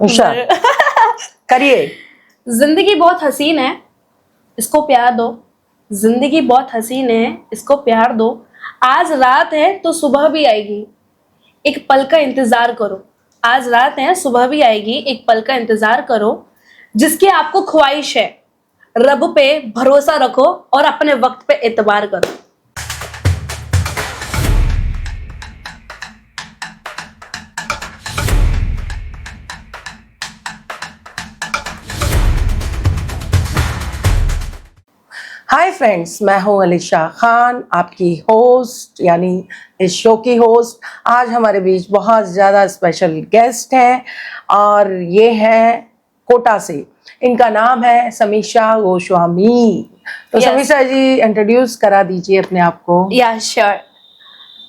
उषा करिए। जिंदगी बहुत हसीन है, इसको प्यार दो। जिंदगी बहुत हसीन है, इसको प्यार दो। आज रात है तो सुबह भी आएगी, एक पल का इंतजार करो। आज रात है, सुबह भी आएगी, एक पल का इंतजार करो। जिसकी आपको ख्वाहिश है, रब पे भरोसा रखो और अपने वक्त पे एतबार करो। हाय फ्रेंड्स, मैं हूं अलीशा खान, आपकी होस्ट यानी इस शो की होस्ट। आज हमारे बीच बहुत ज़्यादा स्पेशल गेस्ट हैं और ये हैं कोटा से। इनका नाम है समीक्षा गोस्वामी। तो Yes. समीक्षा जी, इंट्रोड्यूस करा दीजिए अपने आप को। या श्योर।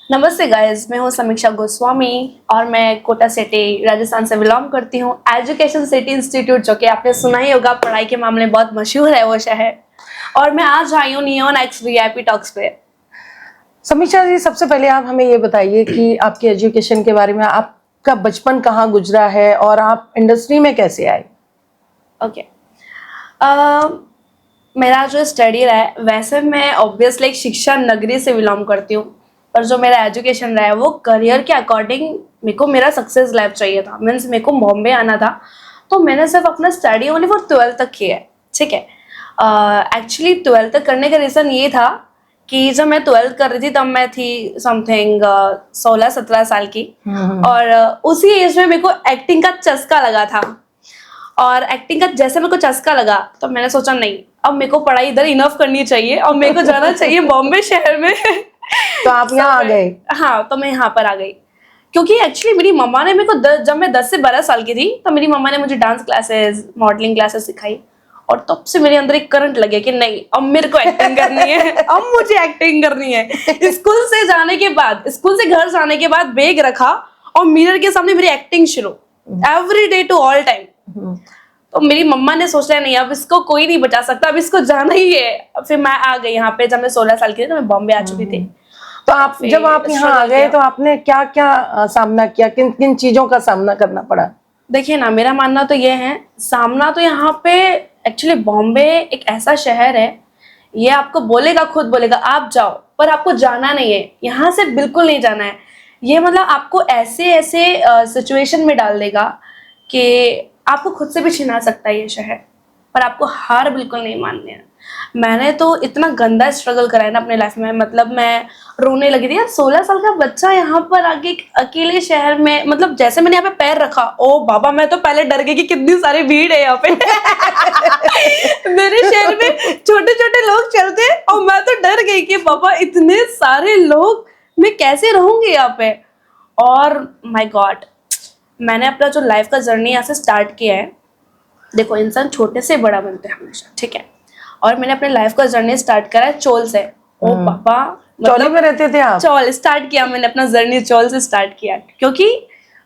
नमस्ते गाइस, मैं हूँ समीक्षा गोस्वामी और मैं कोटा सिटी राजस्थान से बिलोंग करती हूँ। एजुकेशन सिटी इंस्टीट्यूट, जो कि आपने सुना ही होगा, पढ़ाई के मामले में बहुत मशहूर है वो शहर। और मैं आज आई हूँ नियॉन एक्स वीआईपी टॉक्स पे। समीक्षा जी, सबसे पहले आप हमें ये बताइए कि आपके एजुकेशन के बारे में। आपका बचपन कहाँ गुजरा है और आप इंडस्ट्री में कैसे आए? ओके। मेरा जो स्टडी रहा है, वैसे मैं ऑब्वियसली एक शिक्षा नगरी से बिलोंग करती हूँ, पर जो मेरा एजुकेशन रहा है वो करियर के अकॉर्डिंग मेरे को मेरा सक्सेस लाइफ चाहिए था। मीन्स मेरे को बॉम्बे आना था, तो मैंने सिर्फ अपना स्टडी ओनली फॉर 12th तक किया है। ठीक है। एक्चुअली 12th तक करने का रीज़न ये था कि जब मैं 12th कर रही थी तब मैं थी समथिंग 16-17 साल की। और उसी एज में मेरे को एक्टिंग का चस्का लगा था। और एक्टिंग का जैसे मेरे को चस्का लगा तो मैंने सोचा नहीं, अब मेरे को पढ़ाई इधर इनफ करनी चाहिए और मेरे को जाना चाहिए बॉम्बे शहर में। तो आप यहाँ आ गए? हाँ, तो मैं यहाँ पर आ गई क्योंकि एक्चुअली मेरी मम्मा ने मेरे को जब मैं 10 से 12 साल की थी तो मेरी मम्मा ने मुझे डांस क्लासेस, मॉडलिंग क्लासेस सिखाई। और तब से मेरे अंदर एक करंट लगे कि नहीं, अब मेरे को एक्टिंग करनी है, अब मुझे एक्टिंग करनी है। स्कूल से जाने के बाद, स्कूल से घर जाने के बाद बैग रखा और मिरर के सामने मेरी एक्टिंग शुरू, every day to all time. तो मेरी मम्मा ने सोचा नहीं, अब इसको कोई नहीं बचा सकता, अब इसको जाना ही है। फिर मैं आ गई यहाँ पे। जब मैं 16 साल की थी तो मैं बॉम्बे आ चुकी थी। तो आप जब आप यहाँ आ गए तो आपने क्या क्या सामना किया, किन किन चीजों का सामना करना पड़ा? देखिए ना, मेरा मानना तो ये है, सामना तो यहाँ पे एक्चुअली बॉम्बे एक ऐसा शहर है, ये आपको बोलेगा, खुद बोलेगा आप जाओ, पर आपको जाना नहीं है, यहाँ से बिल्कुल नहीं जाना है। ये मतलब आपको ऐसे ऐसे सिचुएशन में डाल देगा कि आपको खुद से भी छिना सकता है ये शहर, पर आपको हार बिल्कुल नहीं माननी है। मैंने तो इतना गंदा स्ट्रगल करा है ना अपने लाइफ में, मतलब मैं रोने लगी थी यार। 16 साल का बच्चा यहाँ पर आके एक अकेले शहर में, मतलब जैसे मैंने यहाँ पे पैर रखा, ओ बाबा, मैं तो पहले डर गई कि कितनी सारी भीड़ है यहाँ पे। मेरे शहर में छोटे छोटे लोग चलते हैं और मैं तो डर गई कि बाबा इतने सारे लोग, मैं कैसे रहूंगी यहाँ पे। और माय गॉड, मैंने अपना जो लाइफ का जर्नी यहाँ से स्टार्ट किया है। देखो, इंसान छोटे से बड़ा बनते हैं हमेशा, ठीक है। और मैंने अपने लाइफ का जर्नी स्टार्ट करा है चोल से। ओ पापा, चौली में रहते थे आप? चौल स्टार्ट किया मैंने, अपना जर्नी चौल से स्टार्ट किया। क्योंकि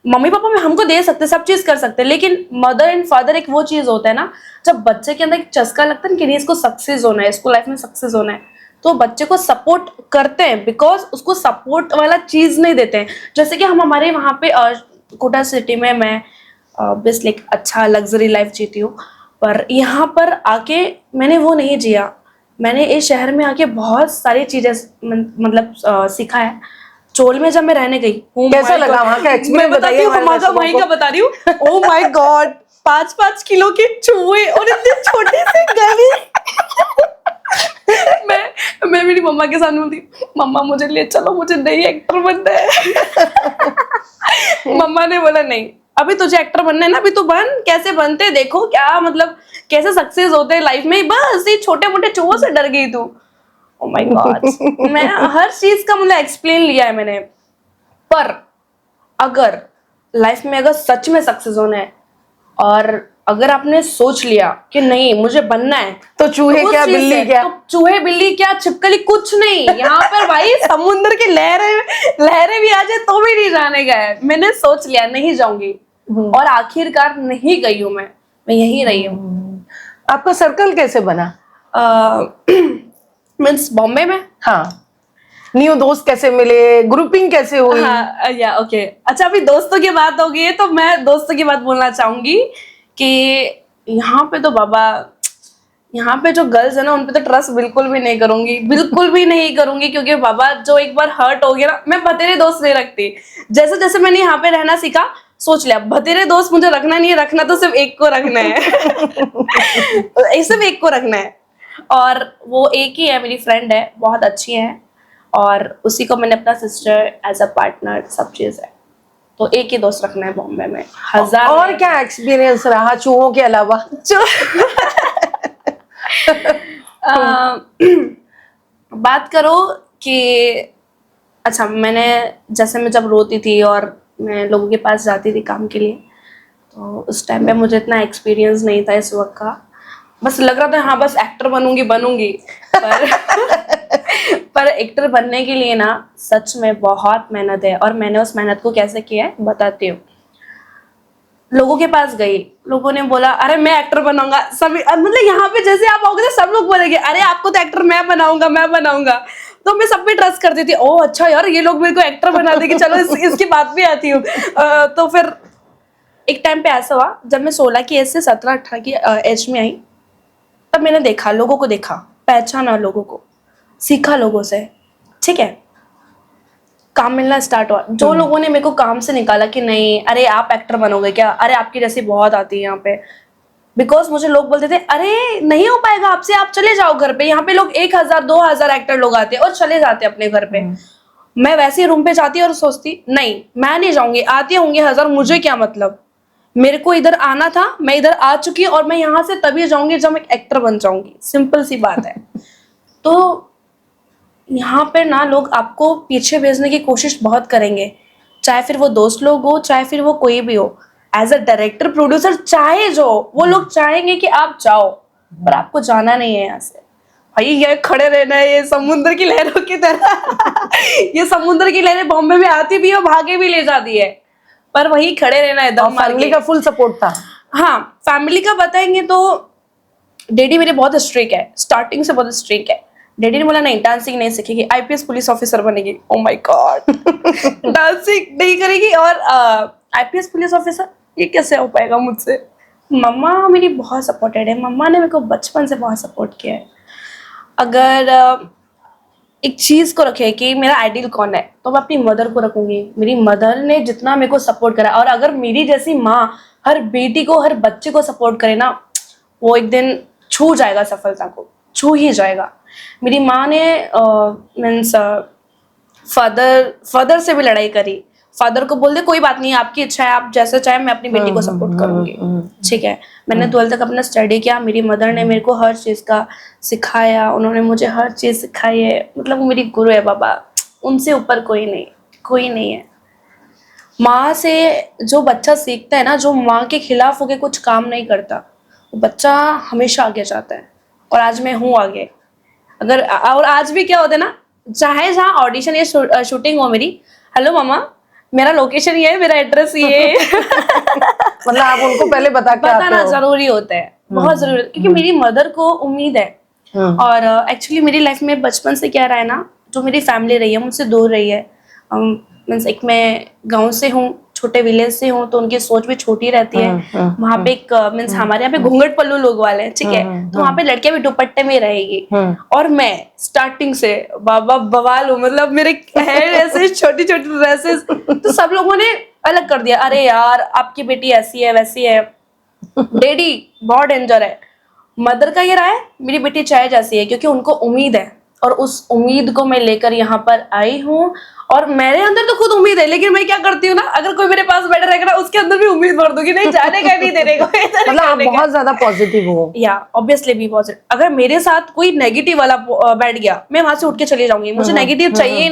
मम्मी पापा में हमको दे सकते, सब चीज कर सकते, लेकिन मदर एंड फादर एक वो चीज होता है ना, जब बच्चे के अंदर एक चस्का लगता है ना कि नहीं, इसको सक्सेस होना है, इसको लाइफ में सक्सेस होना है, तो बच्चे को सपोर्ट करते हैं, बिकॉज उसको सपोर्ट वाला चीज नहीं देते हैं। जैसे कि हम हमारे वहाँ पे कोटा सिटी में, मैं ऑब्वियसली एक अच्छा लग्जरी लाइफ जीती हूँ, पर यहाँ पर आके मैंने वो नहीं जिया। मैंने इस शहर में आके बहुत सारी चीजें मतलब सीखा है। चोल में जब मैं रहने गई, कैसा लगा वहाँ का एक्सपीरियंस? मैं बताती हूँ, वहीं का बता रही हूँ। ओ माय गॉड, 5-5 किलो के चूहे और इतने छोटे से गली। मैं मेरी मम्मा के सामने बोलती, मम्मा मुझे ले चलो, मुझे नहीं एक्टर बनना है। मम्मा ने बोला नहीं, अभी तुझे एक्टर बनना है ना, अभी तू बन, कैसे बनते देखो, क्या मतलब कैसे सक्सेस होते हैं लाइफ में, बस ये छोटे मोटे चूहों से डर गई तू। ओ माय गॉड, मैं हर चीज का मतलब एक्सप्लेन लिया है मैंने। पर अगर लाइफ में अगर सच में सक्सेस होना है और अगर आपने सोच लिया कि नहीं मुझे बनना है, तो चूहे क्या, बिल्ली क्या? तो चूहे बिल्ली क्या, छिपकली कुछ नहीं। यहाँ पर भाई समुद्र की लहरें भी आ जाए तो भी नहीं जाने का है। मैंने सोच लिया नहीं जाऊंगी और आखिरकार नहीं गई हूँ। मैं यहीं रही हूँ। आपका सर्कल कैसे बना? मीन्स बॉम्बे में? हाँ, न्यू दोस्त कैसे मिले, ग्रुपिंग कैसे हुई? हाँ या ओके, अच्छा अभी दोस्तों की बात होगी है तो मैं दोस्तों की बात बोलना चाहूंगी कि यहाँ पे तो बाबा, यहाँ पे जो गर्ल्स है ना उन पे तो ट्रस्ट बिल्कुल भी नहीं करूंगी, बिल्कुल भी नहीं करूंगी, क्योंकि बाबा जो एक बार हर्ट हो गया ना, मैं भतेरे दोस्त नहीं रखती। जैसे जैसे मैंने यहाँ पे रहना सीखा, सोच लिया भतेरे दोस्त मुझे रखना नहीं है, रखना तो सिर्फ एक को रखना है। सिर्फ एक को रखना है, और वो एक ही है, मेरी फ्रेंड है, बहुत अच्छी है, और उसी को मैंने अपना सिस्टर एज अ पार्टनर सब चीज है, तो एक ही दोस्त रखना है बॉम्बे में। हजार और क्या एक्सपीरियंस रहा चूहों के अलावा? बात करो कि अच्छा, मैंने जैसे मैं जब रोती थी और मैं लोगों के पास जाती थी काम के लिए, तो उस टाइम पे मुझे इतना एक्सपीरियंस नहीं था इस वक्त का, बस लग रहा था हाँ बस एक्टर बनूंगी पर एक्टर बनने के लिए ना सच में बहुत मेहनत है, और मैंने उस मेहनत को कैसे किया है बताती हूँ। लोगों के पास गई, लोगों ने बोला अरे मैं एक्टर बनाऊंगा, सभी मतलब यहाँ पे जैसे आप आओगे तो सब लोग बोलेंगे अरे आपको तो एक्टर मैं बनाऊंगा, तो मैं सब पे ट्रस्ट करती थी। ओ अच्छा यार, ये लोग मेरे को एक्टर बना देंगे, चलो इसकी बात भी आती हूँ। तो फिर एक टाइम पे ऐसा हुआ जब मैं 16 की एज से 17-18 की एज में आई, तब मैंने देखा, लोगों को देखा, पहचाना लोगों को, सीखा लोगों से, ठीक है, काम मिलना स्टार्ट हुआ। जो लोगों ने मेरे को काम से निकाला कि नहीं अरे आप एक्टर बनोगे क्या, अरे आपकी जैसी बहुत आती है यहाँ पे, बिकॉज मुझे लोग बोलते थे अरे नहीं हो पाएगा आपसे, आप चले जाओ घर पे, यहाँ पे लोग 1000-2000 एक्टर लोग आते हैं और चले जाते हैं अपने घर पे। मैं वैसे ही रूम पे जाती और सोचती नहीं मैं नहीं जाऊंगी, आते होंगे 1000, मुझे क्या मतलब, मेरे को इधर आना था, मैं इधर आ चुकी हूँ, और मैं यहाँ से तभी जाऊंगी जब मैं एक एक्टर बन जाऊंगी, सिंपल सी बात है। तो यहाँ पे ना लोग आपको पीछे भेजने की कोशिश बहुत करेंगे, चाहे फिर वो दोस्त लोग हो, चाहे फिर वो कोई भी हो, एज अ डायरेक्टर प्रोड्यूसर, चाहे जो वो लोग चाहेंगे कि आप जाओ, पर आपको जाना नहीं है यहाँ से। भाई ये खड़े रहना है, ये समुद्र की लहरों की तरह ये समुद्र की लहरें बॉम्बे में आती भी है, भागे भी ले जाती है, पर वही खड़े रहना है दम मार के। फैमिली का फुल सपोर्ट था? हाँ, फैमिली का बताएंगे तो डैडी मेरे बहुत स्ट्रिक्ट है, स्टार्टिंग से बहुत स्ट्रिक्ट है। डैडी ने बोला नहीं डांसिंग नहीं सीखेगी, आईपीएस पुलिस ऑफिसर बनेगी। ओ माय गॉड, डांसिंग नहीं करेगी और आईपीएस पुलिस ऑफिसर, ये कैसे हो पाएगा मुझसे। मम्मा मेरी बहुत सपोर्टेड है, मम्मा ने मेरे को बचपन से बहुत सपोर्ट किया है। अगर एक चीज को रखे कि मेरा आइडियल कौन है, तो मैं अपनी मदर को रखूंगी। मेरी मदर ने जितना मेरे को सपोर्ट करा, और अगर मेरी जैसी माँ हर बेटी को, हर बच्चे को सपोर्ट करे ना, वो एक दिन छू जाएगा सफलता को, छू ही जाएगा। मेरी माँ ने मीन्स फादर से भी लड़ाई करी, फादर को बोल दे कोई बात नहीं, आपकी इच्छा है, आप जैसे चाहे, मैं अपनी बेटी को सपोर्ट करूंगी, ठीक है। मैंने 12th तक अपना स्टडी किया, मेरी मदर ने मेरे को हर चीज का सिखाया, उन्होंने मुझे हर चीज सिखाई है, मतलब वो मेरी गुरु है बाबा, उनसे ऊपर कोई नहीं है। माँ से जो बच्चा सीखता है ना, जो माँ के खिलाफ होके कुछ काम नहीं करता, वो बच्चा हमेशा आगे जाता है, और आज मैं हूँ आगे। अगर और आज भी क्या होता है ना, चाहे जहाँ ऑडिशन या शूटिंग हो मेरी, हेलो मामा मेरा लोकेशन ये है, मेरा एड्रेस ये है। मतलब आप उनको पहले बताना जरूरी होता है, बहुत जरूरी, क्योंकि मेरी मदर को उम्मीद है। और एक्चुअली मेरी लाइफ में बचपन से क्या रहा है ना, जो मेरी फैमिली रही है मुझसे दूर रही है, मीन्स एक मैं गांव से हूँ, छोटे विलेज से हूँ, तो उनकी सोच भी छोटी रहती है। वहाँ पे एक मीन्स हमारे यहाँ पे घूंघट पल्लू लोग वाले हैं, ठीक है, तो वहाँ पे लड़कियां भी दुपट्टे में रहेगी, और मैं स्टार्टिंग से बाबा बवाल हूँ, मतलब मेरे हेयर ऐसे छोटी छोटी ड्रेसेस, तो सब लोगों ने अलग कर दिया, अरे यार आपकी बेटी ऐसी है वैसी है। डैडी बहुत डेंजर है, मदर का ये रहा है मेरी बेटी चाय जैसी है, क्योंकि उनको उम्मीद है, और उस उम्मीद को मैं लेकर यहाँ पर आई हूँ। और मेरे अंदर तो खुद उम्मीद है, लेकिन मैं क्या करती हूँ ना, अगर कोई मेरे पास बैठा रहेगा ना, उसके अंदर भी उम्मीद भर दूंगी, नहीं जाने का नहीं देने का। मतलब आप बहुत ज्यादा पॉजिटिव हो? या ऑब्वियसली भी पॉजिटिव। अगर मेरे साथ कोई नेगेटिव वाला बैठ गया, मैं वहां से उठ के चली जाऊंगी, मुझे नेगेटिव चाहिए ही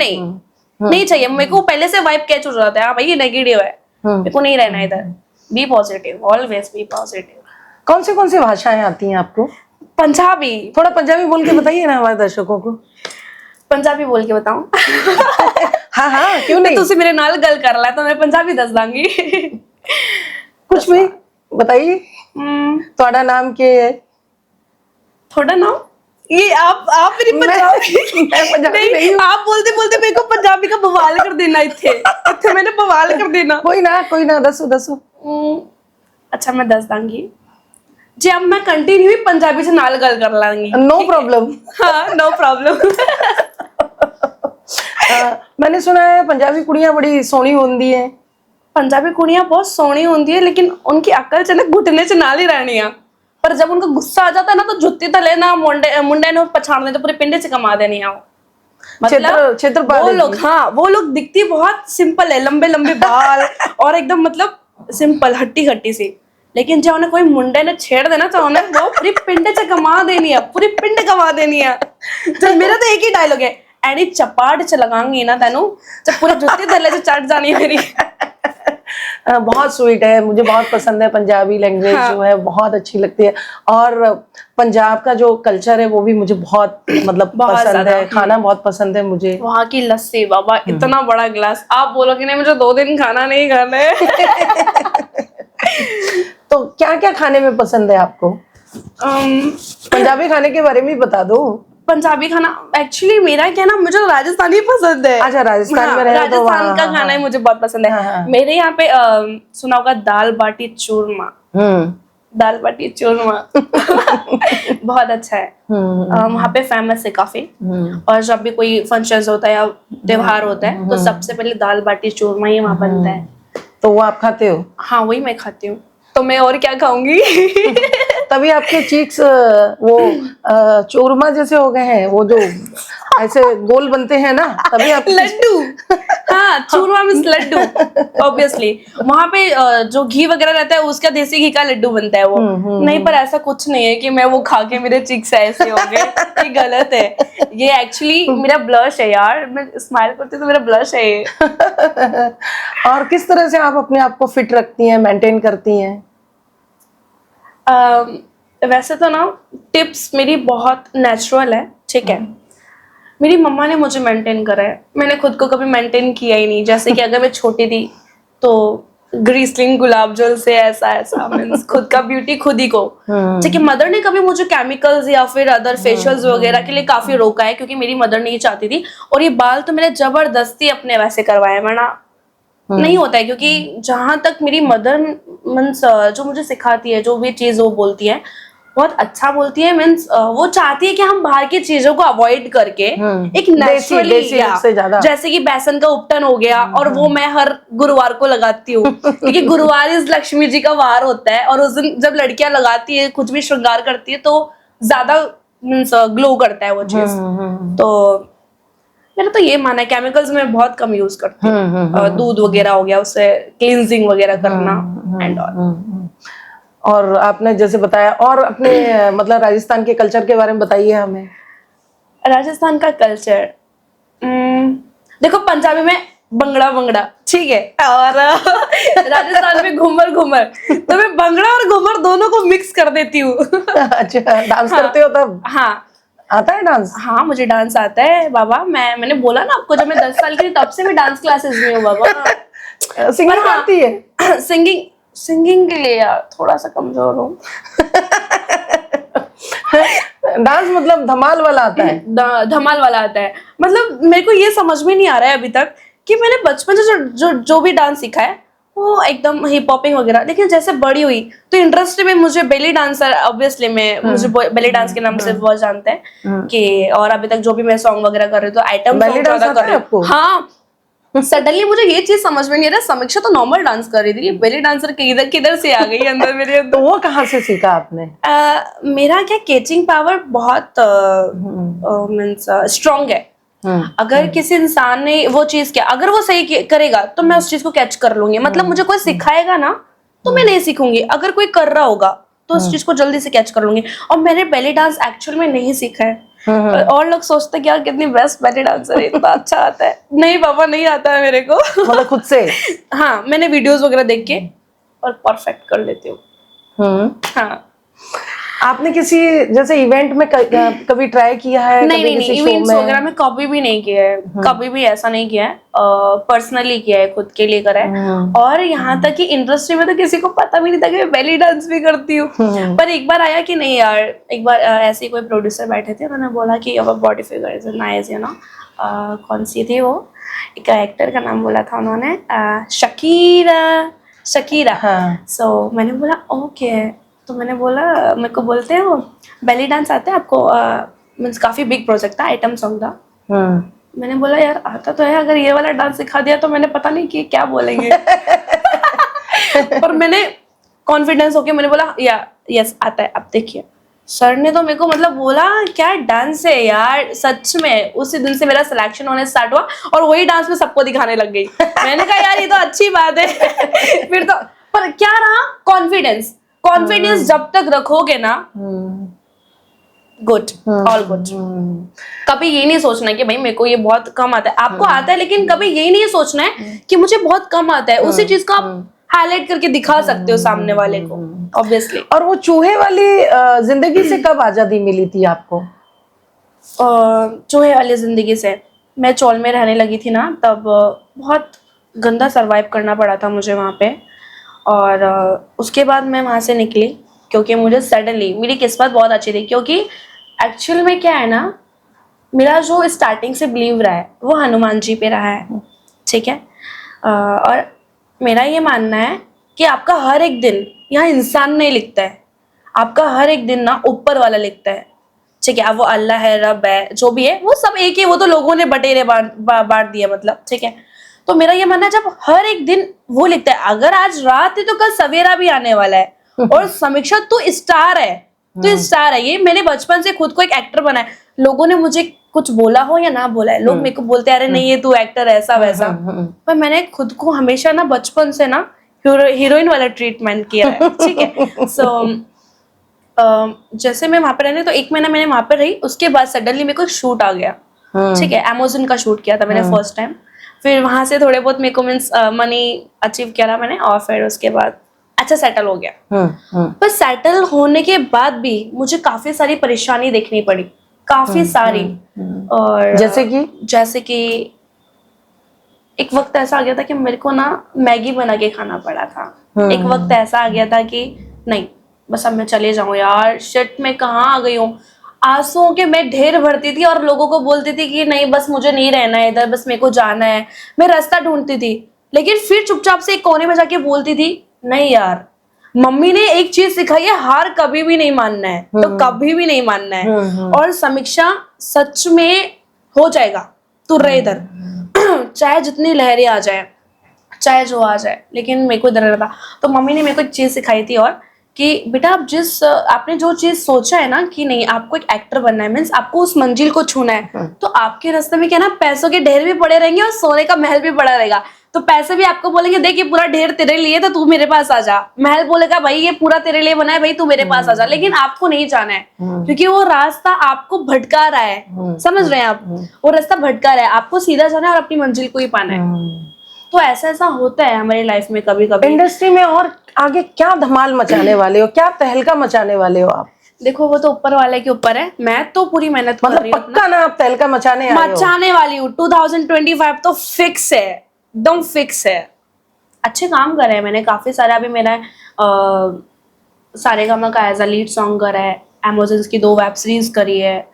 नहीं चाहिए, मेरे को पहले से वाइब कैच हो जाता है, हाँ भाई ये नेगेटिव है, मेरे को नहीं रहना इधर। Be positive, always be positive. कौन सी भाषाएं आती हैं आपको? पंजाबी। थोड़ा पंजाबी बोल के बताइए ना हमारे दर्शकों को। पंजाबी बोल के बताऊं? हाँ क्यों नहीं, तुसी मेरे नाल गल कर ला तो मैं पंजाबी दस दांगी। कुछ भी बताइए। ਤੁਹਾਡਾ नाम क्या है? थोड़ा नाम ये आप मेरी पंजाबी मैं पंजाबी नहीं हूँ। आप बोलते बोलते मेरे को पंजाबी का बवाल कर देना इत्थे मैंने बवाल कर देना। कोई ना दसो दसो। अच्छा मैं दस दांगी जी, अब मैं कंटिन्यू ही पंजाबी से नाल गल कर लांगी। No problem. हाँ नो प्रॉब्लम। मैंने सुना है पंजाबी कुड़ियां बड़ी सोहनी होंदी है। पंजाबी कुड़ियां बहुत सोहनी होती है, लेकिन उनकी अकल च ना घुटने च नाल ही रहनी है। पर जब उनका गुस्सा आ जाता है ना तो जुत्ती तले ना मुंडे ने पछाड़ने तो पूरे पिंडे च कमा देनी है। क्षेत्र वो लोग, हाँ वो लोग दिखती बहुत सिंपल है, लंबे लंबे बाल और एकदम मतलब सिंपल हट्टी हट्टी सी, लेकिन जब उन्हें कोई मुंडे ने छेड़ देना तो उन्हें वो पूरी पिंड च कमा देनी है, पूरी पिंड कमा देनी है। तो मेरा तो एक ही डायलॉग है, एडी चपाट च लगांगी ना तेनू जब पूरी जुत्ती थल्ले च चढ़ जानी है मेरी। बहुत स्वीट है, मुझे बहुत पसंद है पंजाबी लैंग्वेज। हाँ। जो है बहुत अच्छी लगती है, और पंजाब का जो कल्चर है वो भी मुझे बहुत मतलब बहुत पसंद ज्यादा। है। खाना बहुत पसंद है मुझे। वहाँ की लस्सी बाबा, इतना बड़ा गिलास, आप बोलोगे नहीं मुझे 2 दिन खाना नहीं खाना है। तो क्या क्या खाने में पसंद है आपको? पंजाबी खाने के बारे में ही बता दो। पंजाबी खाना एक्चुअली मेरा क्या ना, मुझे राजस्थानी पसंद है। अच्छा, राजस्थान में रहे हो तो राजस्थान का खाना ही मुझे बहुत पसंद है। मेरे यहाँ पे सुना होगा दाल बाटी चूरमा। दाल बाटी चूरमा बहुत अच्छा है। वहाँ पे फेमस है काफी। और जब भी कोई फंक्शन होता है या त्योहार होता है तो सबसे पहले दाल बाटी चूरमा ही वहाँ बनता है। तो वो आप खाते हो? हाँ वही मैं खाती हूँ, तो मैं और क्या खाऊंगी। तभी आपके चीक्स वो चूरमा जैसे हो गए हैं, वो जो ऐसे गोल बनते हैं ना, तभी आप लड्डू। हाँ चूरमा मीन्स लड्डू ऑब्वियसली। वहाँ पे जो घी वगैरह रहता है उसका देसी घी का लड्डू बनता है वो। नहीं, पर ऐसा कुछ नहीं है कि मैं वो खा के मेरे चिक्स ऐसे हो गए, ये गलत है। ये एक्चुअली मेरा ब्लश है यार, मैं स्माइल करती हूँ तो मेरा ब्लश है ये। और किस तरह से आप अपने आप को फिट रखती हैं, मेंटेन करती हैं? वैसे तो ना टिप्स मेरी बहुत नेचुरल है, ठीक है। मेरी मम्मा ने मुझे मेंटेन करा है, मैंने खुद को कभी मेंटेन किया ही नहीं। जैसे कि अगर मैं छोटी थी तो ग्रीसलिंग गुलाब जल से ऐसा ऐसा मींस खुद का ब्यूटी खुद ही को। ठीक है, मदर ने कभी मुझे केमिकल्स या फिर अदर फेशियल्स वगैरह के लिए काफी रोका है, क्योंकि मेरी मदर नहीं चाहती थी। और ये बाल तो मैंने जबरदस्ती अपने वैसे करवाए, वरना नहीं होता है। क्योंकि जहां तक मेरी मदर मीन्स जो मुझे सिखाती है, जो भी चीज वो बोलती है बहुत अच्छा बोलती है। मीन्स वो चाहती है कि हम बाहर की चीजों को अवॉइड करके एक नेचुरली, जैसे कि बेसन का उपटन हो गया, और वो मैं हर गुरुवार को लगाती हूँ क्योंकि गुरुवार इस लक्ष्मी जी का वार होता है। और उस दिन जब लड़कियां लगाती है, कुछ भी श्रृंगार करती है, तो ज्यादा मीन्स ग्लो करता है वो चीज। तो मेरा तो ये मानना है, केमिकल्स में बहुत कम यूज करती हूँ। दूध वगैरह हो गया, उससे क्लींजिंग वगैरह करना एंड ऑल। और आपने जैसे बताया, और अपने मतलब राजस्थान के कल्चर के बारे में बताइए हमें। राजस्थान का कल्चर देखो, पंजाबी में बंगड़ा बंगड़ा, ठीक है, और राजस्थान में घूमर घूमर, तो मैं बंगड़ा और घूमर दोनों को मिक्स कर देती हूँ। अच्छा, डांस करते हो तब? हाँ आता है डांस? हाँ मुझे डांस आता है बाबा। मैंने बोला ना आपको, जब मैं 10 साल की थी तब से मैं डांस क्लासेस में हूँ बाबा। सिंगिंग आती है? सिंगिंग के लिए यार थोड़ा सा कमजोर हूँ। डांस मतलब धमाल वाला आता है? धमाल वाला आता है। मतलब मेरे को ये समझ में नहीं आ रहा है अभी तक कि मैंने बचपन से जो भी डांस सीखा है वो एकदम हिप हॉपिंग वगैरह, लेकिन जैसे बड़ी हुई तो इंटरेस्ट में मुझे बेली डांसर, ऑब्वियसली मुझे बेली डांस के नाम से बहुत जानते हैं कि, और अभी तक जो भी मैं सॉन्ग वगैरह कर रही हूँ तो आइटम सॉन्ग ज्यादा कर रही हूँ। हाँ सडनली मुझे ये चीज समझ में नहीं आ रहा, समीक्षा तो नॉर्मल डांस कर रही थी, बेली डांसर किधर से आ गई अंदर मेरे अंदर। तो वो कहाँ से सीखा आपने? मेरा क्या कैचिंग पावर बहुत मीन्स स्ट्रॉन्ग है। अगर किसी इंसान ने वो चीज किया, अगर वो सही करेगा तो मैं उस चीज को कैच कर लूंगी। मतलब मुझे कोई सिखाएगा ना तो मैं नहीं सीखूंगी, अगर कोई कर रहा होगा तो उस चीज को जल्दी से कैच कर लूंगी। और मैंने बेली डांस एक्चुअल में नहीं सीखा है। और लोग सोचते कि यार कितनी बेस्ट बेली डांसर है, इतना अच्छा आता है। नहीं बाबा, नहीं आता है मेरे को। मतलब खुद से? हाँ मैंने वीडियोस वगैरह देख के और परफेक्ट कर लेती हूँ। हाँ आपने किसी जैसे इवेंट में कभी ट्राई किया है? नहीं कभी नहीं किसी नहीं, शो इवेंट्स में? वगैरह में कभी भी नहीं किया है, कभी भी ऐसा नहीं किया है, पर्सनली किया है, खुद के लिए करा है। और यहाँ तक कि इंडस्ट्री में तो किसी को पता भी नहीं था कि मैं बेली डांस भी करती हूँ। पर एक बार आया कि नहीं यार, एक बार ऐसे ही कोई प्रोड्यूसर बैठे थे, उन्होंने बोला कि your body figure is nice, you know. कौन सी थी वो, एक एक्टर का नाम बोला था उन्होंने, शकीरा। हाँ। सो मैंने बोला ओके, तो मैंने बोला, मेरे को बोलते हैं वो बेली डांस आता है आपको, मीन्स काफी बिग प्रोजेक्ट था, आइटम सॉन्ग था। मैंने बोला यार आता तो है, अगर ये वाला डांस सिखा दिया तो मैंने पता नहीं कि क्या बोलेंगे। पर मैंने कॉन्फिडेंस होके मैंने बोला यस आता है, आप देखिए। सर ने तो मेरे को मतलब बोला क्या डांस है यार, सच में उसी दिन से मेरा सिलेक्शन होने स्टार्ट हुआ और वही डांस में सबको दिखाने लग गई। मैंने कहा यार ये तो अच्छी बात है। फिर तो पर क्या रहा, कॉन्फिडेंस जब तक रखोगे ना, गुड, ऑल गुड। कभी ये नहीं सोचना है कि भाई मेरे को ये बहुत कम आता है, आपको आता है, लेकिन कभी ये नहीं सोचना है कि मुझे बहुत कम आता है। उसी चीज को आप हाईलाइट करके दिखा सकते हो सामने वाले को, ऑब्वियसली। और वो चूहे वाली जिंदगी से कब आजादी मिली थी आपको? चूहे वाली जिंदगी से मैं चौल में रहने लगी थी ना, तब बहुत गंदा सरवाइव करना पड़ा था मुझे वहाँ पे। और उसके बाद मैं वहाँ से निकली, क्योंकि मुझे सडनली, मेरी किस्मत बहुत अच्छी थी, क्योंकि एक्चुअल में क्या है ना, मेरा जो स्टार्टिंग से बिलीव रहा है वो हनुमान जी पे रहा है, ठीक है। और मेरा ये मानना है कि आपका हर एक दिन यहाँ इंसान नहीं लिखता है, आपका हर एक दिन ना ऊपर वाला लिखता है, ठीक है। अब वो अल्लाह है, रब है, जो भी है वो सब एक ही, वो तो लोगों ने बटेरे बांट दिया, मतलब, ठीक है। तो मेरा ये मानना है जब हर एक दिन वो लिखता है, अगर आज रात है तो कल सवेरा भी आने वाला है। और समीक्षा तू स्टार है, तू स्टार है। ये मैंने बचपन से खुद को एक एक्टर बनाया, लोगों ने मुझे कुछ बोला हो या ना बोला है, लोग मेरे को बोलते हैं अरे नहीं ये तू एक्टर ऐसा वैसा, पर मैंने खुद को हमेशा ना बचपन से ना हीरोइन वाला ट्रीटमेंट किया है, ठीक है। सो जैसे मैं वहां पे रहने, तो 1 महीना मैंने वहां पे रही, उसके बाद सडनली मेरे को एक शूट आ गया, ठीक है। Amazon का शूट किया था मैंने फर्स्ट टाइम। फिर वहां से थोड़े बहुत मेरे को मीन्स मनी अचीव किया था मैंने, और फिर उसके बाद अच्छा सेटल हो गया। पर सेटल होने के बाद भी मुझे काफी सारी परेशानी देखनी पड़ी, काफी सारी। और जैसे कि एक वक्त ऐसा आ गया था कि मेरे को ना मैगी बना के खाना पड़ा था। एक वक्त ऐसा आ गया था कि नहीं बस अब मैं चले जाऊं यार, शिट में कहाँ आ गई हूँ। आंसुओं के मैं ढेर भरती थी और लोगों को बोलती थी कि नहीं बस मुझे नहीं रहना है इधर, बस मेरे को जाना है। मैं रास्ता ढूंढती थी, लेकिन फिर चुपचाप से एक कोने में जाके बोलती थी नहीं यार, मम्मी ने एक चीज सिखाई है, हार कभी भी नहीं मानना है, तो कभी भी नहीं मानना है। और समीक्षा सच में हो जाएगा, तू रहे इधर, चाहे जितनी लहरें आ जाए, चाहे जो आ जाए, लेकिन मेरे को इधर रहता। तो मम्मी ने मेरे को एक चीज सिखाई थी, और कि बेटा आप आपने जो चीज सोचा है ना कि नहीं आपको एक एक्टर बनना है, मीन्स आपको उस मंजिल को छूना है, तो आपके रास्ते में क्या ना पैसों के ढेर भी पड़े रहेंगे और सोने का महल भी पड़ा रहेगा। तो पैसे भी आपको बोलेंगे देख ये पूरा ढेर तेरे लिए, तो तू मेरे पास आ जा। महल बोलेगा भाई ये पूरा तेरे लिए बना है, भाई तू मेरे पास आ जा। लेकिन आपको नहीं जाना है, क्योंकि वो रास्ता आपको भटका रहा है, समझ रहे हैं आप, वो रास्ता भटका रहा है, आपको सीधा जाना है और अपनी मंजिल को ही पाना है। तो ऐसा होता है हमारी लाइफ में कभी कभी। इंडस्ट्री में और आगे क्या धमाल मचाने वाले हो, क्या तहलका मचाने वाले हो आप? देखो वो तो ऊपर वाले के ऊपर है, मैं तो पूरी मेहनत कर रही हूँ, पक्का ना आप तहलका मचाने वाली हूँ। 2025 तो फिक्स है, एकदम फिक्स है। अच्छे काम करे हैं मैंने काफी सारे, अभी मेरा सारेगामा का एज अ लीड सॉन्ग करा है, Amazon की 2 वेब सीरीज करी है,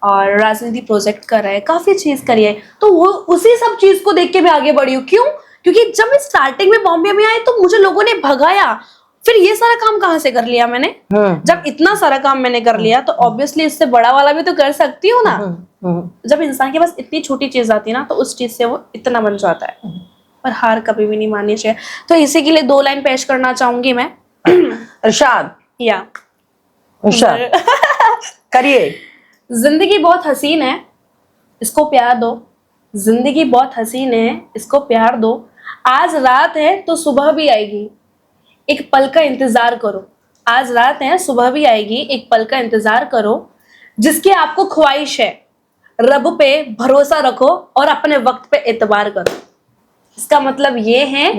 और राजनीति प्रोजेक्ट कर रहा है, काफी चीज करी है। तो वो उसी सब चीज को देख के मैं आगे बढ़ी हूँ। क्यों? क्योंकि जब मैं स्टार्टिंग में बॉम्बे में आई तो मुझे लोगों ने भगाया, फिर ये सारा काम कहाँ से कर लिया मैंने? जब इतना सारा काम मैंने कर लिया तो ऑब्वियसली इससे बड़ा वाला भी तो कर सकती हूँ ना। जब इंसान के पास इतनी छोटी चीज आती है ना, तो उस चीज से वो इतना बन जाता है। पर हार कभी भी नहीं माननी चाहिए। तो इसी के लिए 2 लाइन पेश करना चाहूंगी मैं। इरशाद करिए। जिंदगी बहुत हसीन है, इसको प्यार दो। जिंदगी बहुत हसीन है, इसको प्यार दो। आज रात है तो सुबह भी आएगी, एक पल का इंतजार करो। आज रात है सुबह भी आएगी, एक पल का इंतजार करो। जिसकी आपको ख्वाहिश है, रब पे भरोसा रखो और अपने वक्त पे एतबार करो। इसका मतलब ये है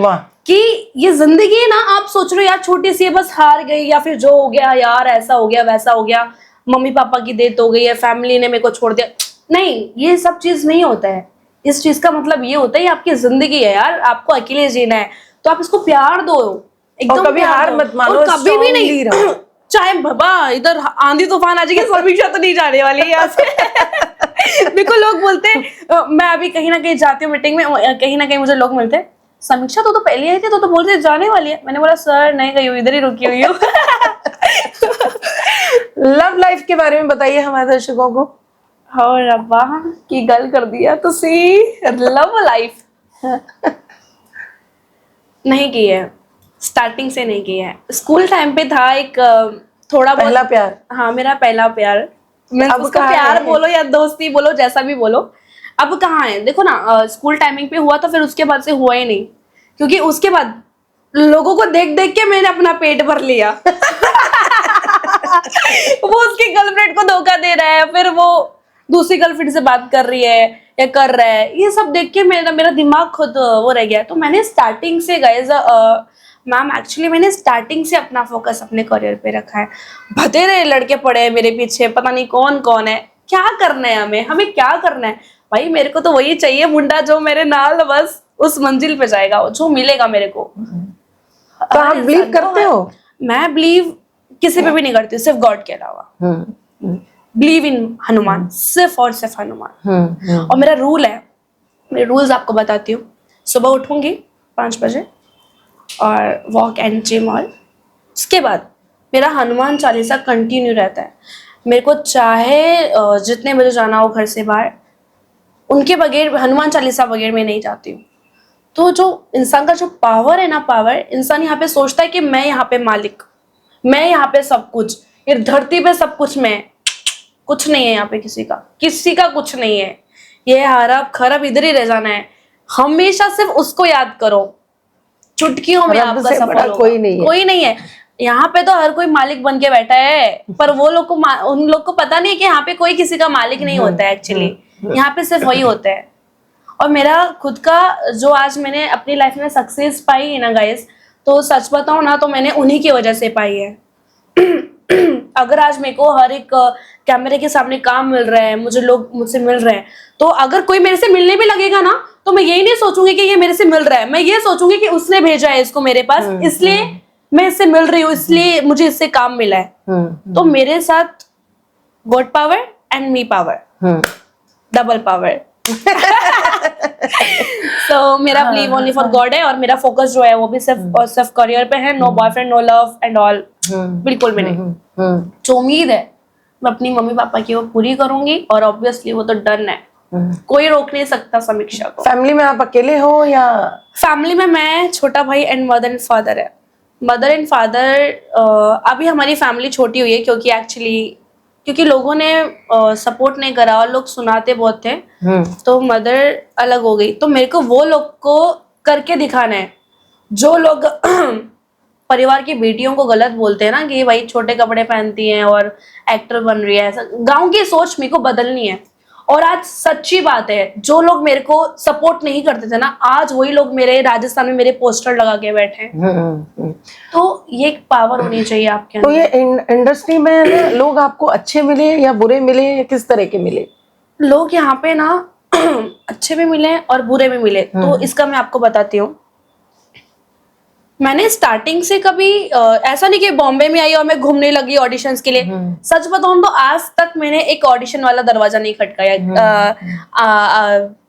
कि ये जिंदगी है ना, आप सोच रहे हो यार छोटी सी है, बस हार गई, या फिर जो हो गया यार ऐसा हो गया वैसा हो गया, मम्मी पापा की डेथ हो गई है, फैमिली ने मेरे को छोड़ दिया। नहीं, ये सब चीज नहीं होता है। इस चीज का मतलब ये होता है, ये आपकी जिंदगी है यार, आपको अकेले जीना है, तो आप इसको प्यार दो, एकदम कभी प्यार हार दो। मत मानो, और कभी भी strongly नहीं रहो। चाहे बाबा इधर आंधी तूफान आ जाएगी, समीक्षा तो नहीं जाने वाली है यहाँ से। मेरे को लोग बोलते हैं, मैं अभी कहीं ना कहीं जाती हूँ मीटिंग में, कहीं ना कहीं मुझे लोग मिलते हैं, समीक्षा तो पहले आई थी, तो बोलते जाने वाली है। मैंने बोला सर नहीं गई हूँ, इधर ही रुकी हुई हूँ। लव लाइफ के बारे में बताइए हमारे दर्शकों को। हाँ रब्बा की गल कर दिया तुसी। लव लाइफ नहीं की है, स्टार्टिंग से नहीं की है। स्कूल टाइम पे था एक थोड़ा पहला बहुत। प्यार। हाँ मेरा पहला प्यार, मैं अब उसको कहाँ प्यार है? बोलो या दोस्ती बोलो, जैसा भी बोलो, अब कहाँ है। देखो ना, स्कूल टाइमिंग पे हुआ था, फिर उसके बाद से हुआ ही नहीं, क्योंकि उसके बाद लोगों को देख देख के मैंने अपना पेट भर लिया। वो उसकी गर्लफ्रेंड को धोखा दे रहा है, फिर वो दूसरी गर्लफ्रेंड से बात कर रही है या कर रहा है, ये सब देख के मेरा दिमाग खुद वो रह गया। तो मैंने स्टार्टिंग से गाइस मैम, एक्चुअली मैंने स्टार्टिंग से अपना फोकस अपने करियर पे रखा है। बतेरे लड़के पड़े हैं मेरे पीछे, पता नहीं कौन कौन है, क्या करना है हमें क्या करना है भाई। मेरे को तो वही चाहिए मुंडा जो मेरे नाल बस उस मंजिल पे जाएगा, जो मिलेगा मेरे को। तो आप बिलीव करते हो? मैं बिलीव किसी पे भी नहीं करती, सिर्फ गॉड के अलावा। बिलीव इन हनुमान, सिर्फ और सिर्फ हनुमान। और मेरा रूल है, मेरे रूल्स आपको बताती हूँ। सुबह उठूंगी 5 बजे और वॉक एंड जिम, और उसके बाद मेरा हनुमान चालीसा कंटिन्यू रहता है। मेरे को चाहे जितने बजे जाना हो घर से बाहर, उनके बगैर, हनुमान चालीसा बगैर मैं नहीं जाती हूँ। तो जो इंसान का जो पावर है ना, पावर, इंसान यहाँ पे सोचता है कि मैं यहाँ पे मालिक, मैं यहाँ पे सब कुछ, ये धरती पे सब कुछ मैं, कुछ नहीं है यहाँ पे किसी का कुछ नहीं है। ये हरब खरब इधर ही रह जाना है। हमेशा सिर्फ उसको याद करो, चुटकियों में रब आपका से सफल बड़ा होगा। कोई नहीं है। यहाँ पे तो हर कोई मालिक बन के बैठा है, पर वो लोग को उन लोग को पता नहीं है कि यहाँ पे कोई किसी का मालिक नहीं होता है। एक्चुअली यहाँ पे सिर्फ वही होता है। और मेरा खुद का जो आज मैंने अपनी लाइफ में सक्सेस पाई है ना गाइस, तो सच बताऊं ना, तो मैंने उन्हीं की वजह से पाई है। अगर आज मेरे को हर एक कैमरे के सामने काम मिल रहा है, मुझे लोग मुझसे मिल रहे हैं, तो अगर कोई मेरे से मिलने भी लगेगा ना, तो मैं यही नहीं सोचूंगी कि ये मेरे से मिल रहा है, मैं ये सोचूंगी कि उसने भेजा है इसको मेरे पास, इसलिए मैं इससे मिल रही हूँ, इसलिए मुझे इससे काम मिला है। तो मेरे साथ God power and me power, double power. So, मेरा बिलीव ओनली फॉर गॉड है, और मेरा फोकस जो है वो भी सिर्फ और सिर्फ करियर पे है। No boyfriend, no love and all, बिल्कुल भी नहीं। जो उम्मीद है मैं अपनी मम्मी पापा की वो पूरी करूंगी, और ऑब्वियसली वो तो डन है, कोई रोक नहीं सकता समीक्षा को। फैमिली में आप अकेले हो या? फैमिली में मैं, छोटा भाई एंड मदर एंड फादर है। मदर एंड फादर, अभी हमारी फैमिली छोटी हुई है, क्योंकि लोगों ने सपोर्ट नहीं करा और लोग सुनाते बहुत थे, तो मदर अलग हो गई। तो मेरे को वो लोग को करके दिखाना है, जो लोग परिवार की बेटियों को गलत बोलते हैं ना, कि भाई छोटे कपड़े पहनती हैं और एक्टर बन रही है, ऐसा गांव की सोच मेरे को बदलनी है। और आज सच्ची बात है, जो लोग मेरे को सपोर्ट नहीं करते थे ना, आज वही लोग मेरे राजस्थान में मेरे पोस्टर लगा के बैठे हैं। तो ये एक पावर होनी चाहिए आपके तो अंदर। ये इंडस्ट्री में ना, लोग आपको अच्छे मिले या बुरे मिले या किस तरह के मिले? लोग यहाँ पे ना अच्छे भी मिले और बुरे भी मिले। तो इसका मैं आपको बताती हूँ। मैंने स्टार्टिंग से कभी ऐसा नहीं कि बॉम्बे में आई और मैं घूमने लगी ऑडिशंस के लिए। सच बताऊं तो आज तक मैंने एक ऑडिशन वाला दरवाजा नहीं खटकाया।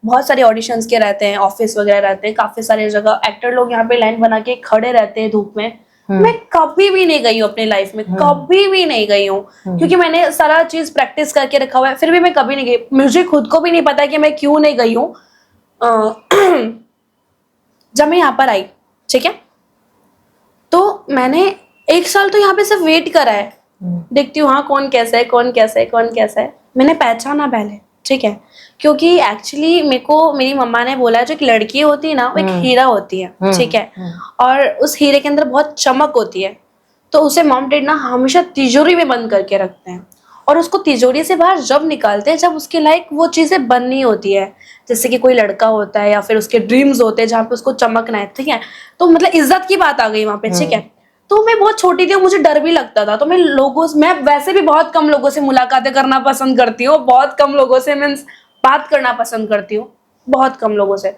बहुत सारे ऑडिशंस के रहते हैं, ऑफिस वगैरह रहते हैं, काफी सारे जगह एक्टर लोग यहाँ पे लाइन बना के खड़े रहते हैं धूप में। मैं कभी भी नहीं गई हूँ अपनी लाइफ में, कभी भी नहीं गई हूँ, क्योंकि मैंने सारा चीज प्रैक्टिस करके रखा हुआ है। फिर भी मैं कभी नहीं गई, मुझे खुद को भी नहीं पता कि मैं क्यों नहीं गई हूँ। जब मैं यहाँ पर आई, ठीक है, तो मैंने 1 साल तो यहाँ पे सिर्फ वेट करा है, देखती हूँ हाँ कौन कैसा है, कौन कैसा है, कौन कैसा है। मैंने पहचाना पहले, ठीक है, क्योंकि एक्चुअली मेरे को मेरी मम्मा ने बोला जो एक लड़की होती है ना, वो एक हीरा होती है, ठीक है, और उस हीरे के अंदर बहुत चमक होती है, तो उसे मॉम डैड ना हमेशा तिजोरी में बंद करके रखते हैं। और उसको तिजोरी से बाहर जब निकालते हैं जब उसके लायक वो चीजें बननी होती है, जैसे कि कोई लड़का होता है या फिर उसके ड्रीम्स होते हैं जहाँ पे उसको चमकना है, ठीक है। तो मतलब इज्जत की बात आ गई वहां पे, ठीक है। तो मैं बहुत छोटी थी, मुझे डर भी लगता था, तो मैं वैसे भी बहुत कम लोगों से मुलाकातें करना पसंद करती हूँ, बहुत कम लोगों से मीन्स बात करना पसंद करती हूँ, बहुत कम लोगों से।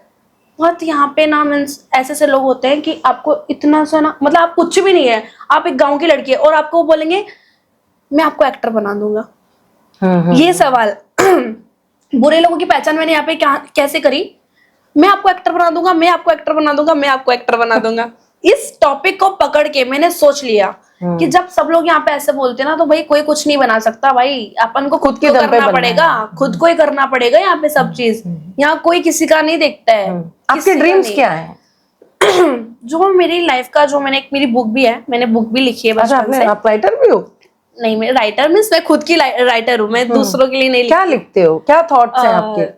बहुत यहाँ पे ना मीन्स ऐसे ऐसे लोग होते हैं कि आपको इतना सा ना, मतलब आप कुछ भी नहीं है, आप एक गांव की लड़की है और आपको वो बोलेंगे मैं आपको एक्टर बना दूंगा। ये सवाल बुरे लोगों की पहचान मैंने यहाँ पे कैसे करी, मैं आपको एक्टर बना दूंगा, मैं आपको एक्टर बना दूंगा, मैं आपको एक्टर बना दूंगा। इस टॉपिक को पकड़ के मैंने सोच लिया कि जब सब लोग यहाँ पे ऐसे बोलते हैं ना, तो भाई कोई कुछ नहीं बना सकता भाई, अपन को खुद के को दम पे करना बनना पड़ेगा, खुद को ही करना पड़ेगा यहाँ पे सब चीज। यहाँ कोई किसी का नहीं देखता है। आपके किसी का ड्रीम्स नहीं। क्या है? जो मेरी लाइफ का, जो मैंने एक मेरी बुक भी है, मैंने बुक भी लिखी है अच्छा, बचपन से। आप राइटर भी हो? नहीं, मैं राइटर मीन्स मैं खुद की राइटर हूँ, मैं दूसरों के लिए नहीं क्या लिखती। लिखते हो, क्या थॉट्स हैं आपके?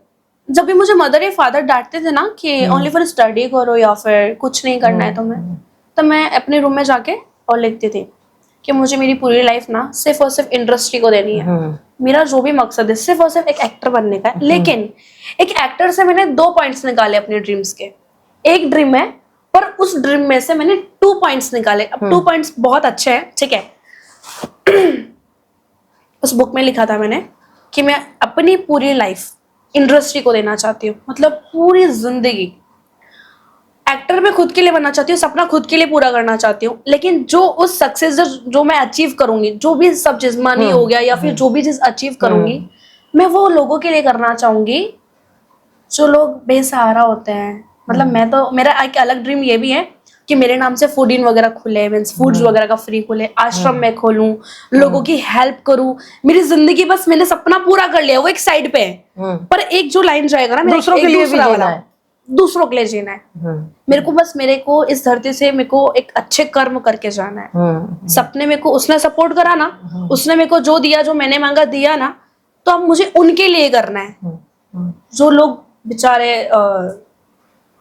जब भी मुझे मदर या फादर डांटते थे ना कि ओनली फॉर स्टडी करो या फिर कुछ नहीं करना है तुम्हें, तो मैं अपने रूम में जाके और लिखती थी कि मुझे मेरी पूरी लाइफ ना सिर्फ और सिर्फ इंडस्ट्री को देनी है। मेरा जो भी मकसद है सिर्फ और सिर्फ एक एक्टर बनने का है। लेकिन एक एक्टर से मैंने 2 पॉइंट्स निकाले अपने ड्रीम्स के। एक ड्रीम है, पर उस ड्रीम में से मैंने 2 पॉइंट्स निकाले। अब 2 पॉइंट्स बहुत अच्छे हैं, ठीक है। उस बुक में लिखा था मैंने कि मैं अपनी पूरी लाइफ इंडस्ट्री को देना चाहती हूँ, मतलब पूरी जिंदगी। एक्टर मैं खुद के लिए बनना चाहती हूँ, सपना खुद के लिए पूरा करना चाहती हूँ, लेकिन जो उस सक्सेस जो मैं अचीव करूंगी, जो भी सब चीज मनी हो गया या फिर जो भी चीज अचीव करूंगी, मैं वो लोगों के लिए करना चाहूंगी जो लोग बेसहारा होते हैं। मतलब मैं तो, मेरा एक अलग ड्रीम ये भी है कि मेरे नाम से फूड इन वगैरह खुले, मीन्स फूड्स वगैरह का फ्री खुले, आश्रम में खोलूं, लोगों की हेल्प करूं। मेरी जिंदगी बस मैंने सपना पूरा कर लिया, वो एक साइड पे है। पर एक जो लाइन जाएगा ना, मेरा दूसरों एक के लिए भी दूसरा जीना वाला, है। दूसरों के लिए जीना है। मेरे को इस धरती से मेरे को एक अच्छे कर्म करके जाना है। सपने मेरे को उसने सपोर्ट करा ना, उसने मेरे को जो दिया, जो मैंने मांगा दिया ना, तो अब मुझे उनके लिए करना है। जो लोग बेचारे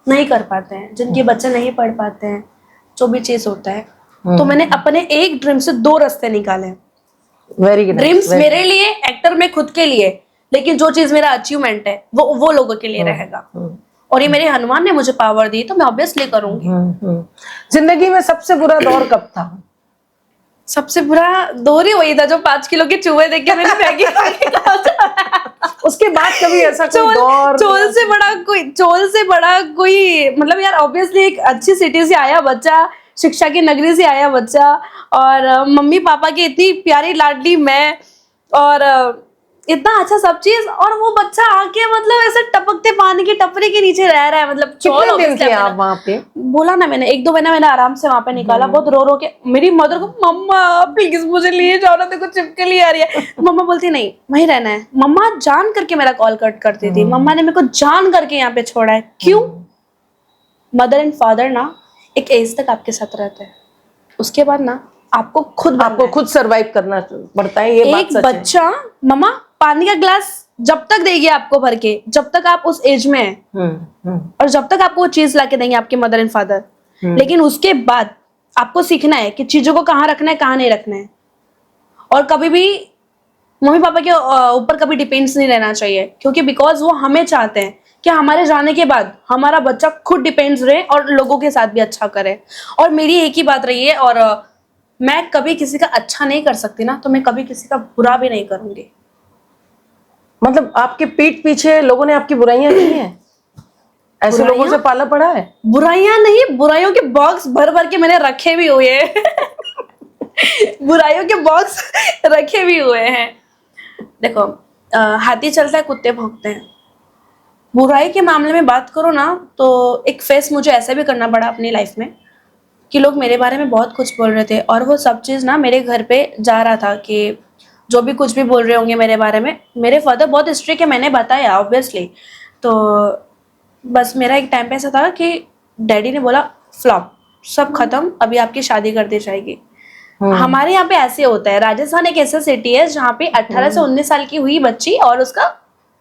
नहीं कर पाते हैं, जिनके बच्चे नहीं पढ़ पाते हैं, जो भी चीज होता है, तो मैंने अपने एक ड्रीम से 2 रास्ते निकाले। Very good. ड्रीम्स मेरे लिए, एक्टर में खुद के लिए, लेकिन जो चीज मेरा अचीवमेंट है वो लोगों के लिए रहेगा। और ये मेरे हनुमान ने मुझे पावर दी, तो मैं ऑब्वियसली करूंगी। जिंदगी में सबसे बुरा दौर कब था? सबसे बुरा दौर ही वही था जो 5 किलो के चूहे देख के मैंने मैगी उसके बाद कभी ऐसा कोई दौर? चोल से बड़ा कोई, मतलब यार ऑब्वियसली एक अच्छी सिटी से आया बच्चा, शिक्षा की नगरी से आया बच्चा, और मम्मी पापा की इतनी प्यारी लाडली मैं, और इतना अच्छा सब चीज, और वो बच्चा आके मतलब ऐसे टपकते पानी की टपरी के नीचे रह रहा है। मतलब कितने दिन थे आप वहां पे? बोला ना मैंने, 1-2 महीना मैंने आराम से वहां पे निकाला, बहुत रो रो के। मेरी मदर को, मम्मा प्लीज मुझे लिए जाओ ना, देखो चिपकली आ रही है। मम्मा बोलती नहीं वहीं रहना है। मम्मा जान करके मेरा कॉल कट करती थी, मम्मा ने मेरे को जान करके यहाँ पे छोड़ा है। क्यों? मदर एंड फादर ना एक एज तक आपके साथ रहते हैं, उसके बाद ना आपको खुद सरवाइव करना पड़ता है। ये बात सच है। एक बच्चा मम्मा पानी का ग्लास जब तक देगी आपको भर के, जब तक आप उस एज में हैं, और जब तक आपको वो चीज लाके देंगे आपके मदर एंड फादर, लेकिन उसके बाद आपको सीखना है कि चीजों को कहाँ रखना है, कहाँ नहीं रखना है। और कभी भी मम्मी पापा के ऊपर कभी डिपेंड्स नहीं रहना चाहिए, क्योंकि बिकॉज वो हमें चाहते हैं कि हमारे जाने के बाद हमारा बच्चा खुद डिपेंड्स रहे और लोगों के साथ भी अच्छा करे। और मेरी एक ही बात रही है, और मैं कभी किसी का अच्छा नहीं कर सकती ना, तो मैं कभी किसी का बुरा भी नहीं करूंगी। मतलब आपके पीठ पीछे लोगों ने आपकी बुराइयां की हैं? ऐसे लोगों से पाला पड़ा है? बुराइयां नहीं, बुराइयों के बॉक्स भर भर के मैंने रखे भी हुए हैं। बुराइयों के बॉक्स रखे भी हुए हैं। देखो, हाथी चलता है कुत्ते भौंकते हैं। बुराई के मामले में बात करो ना, तो एक फेस मुझे ऐसा भी करना पड़ा अपनी लाइफ में कि लोग मेरे बारे में बहुत कुछ बोल रहे थे, और वो सब चीज़ ना मेरे घर पे जा रहा था कि जो भी कुछ भी बोल रहे होंगे मेरे बारे में। मेरे फादर बहुत स्ट्रिक्ट है, मैंने बताया ऑब्वियसली। तो बस मेरा एक टाइम पे ऐसा था कि डैडी ने बोला फ्लॉप, सब खत्म, अभी आपकी शादी कर दी जाएगी। हमारे यहाँ पे ऐसे होता है, राजस्थान एक ऐसा सिटी है जहाँ पे 18 से 19 साल की हुई बच्ची और उसका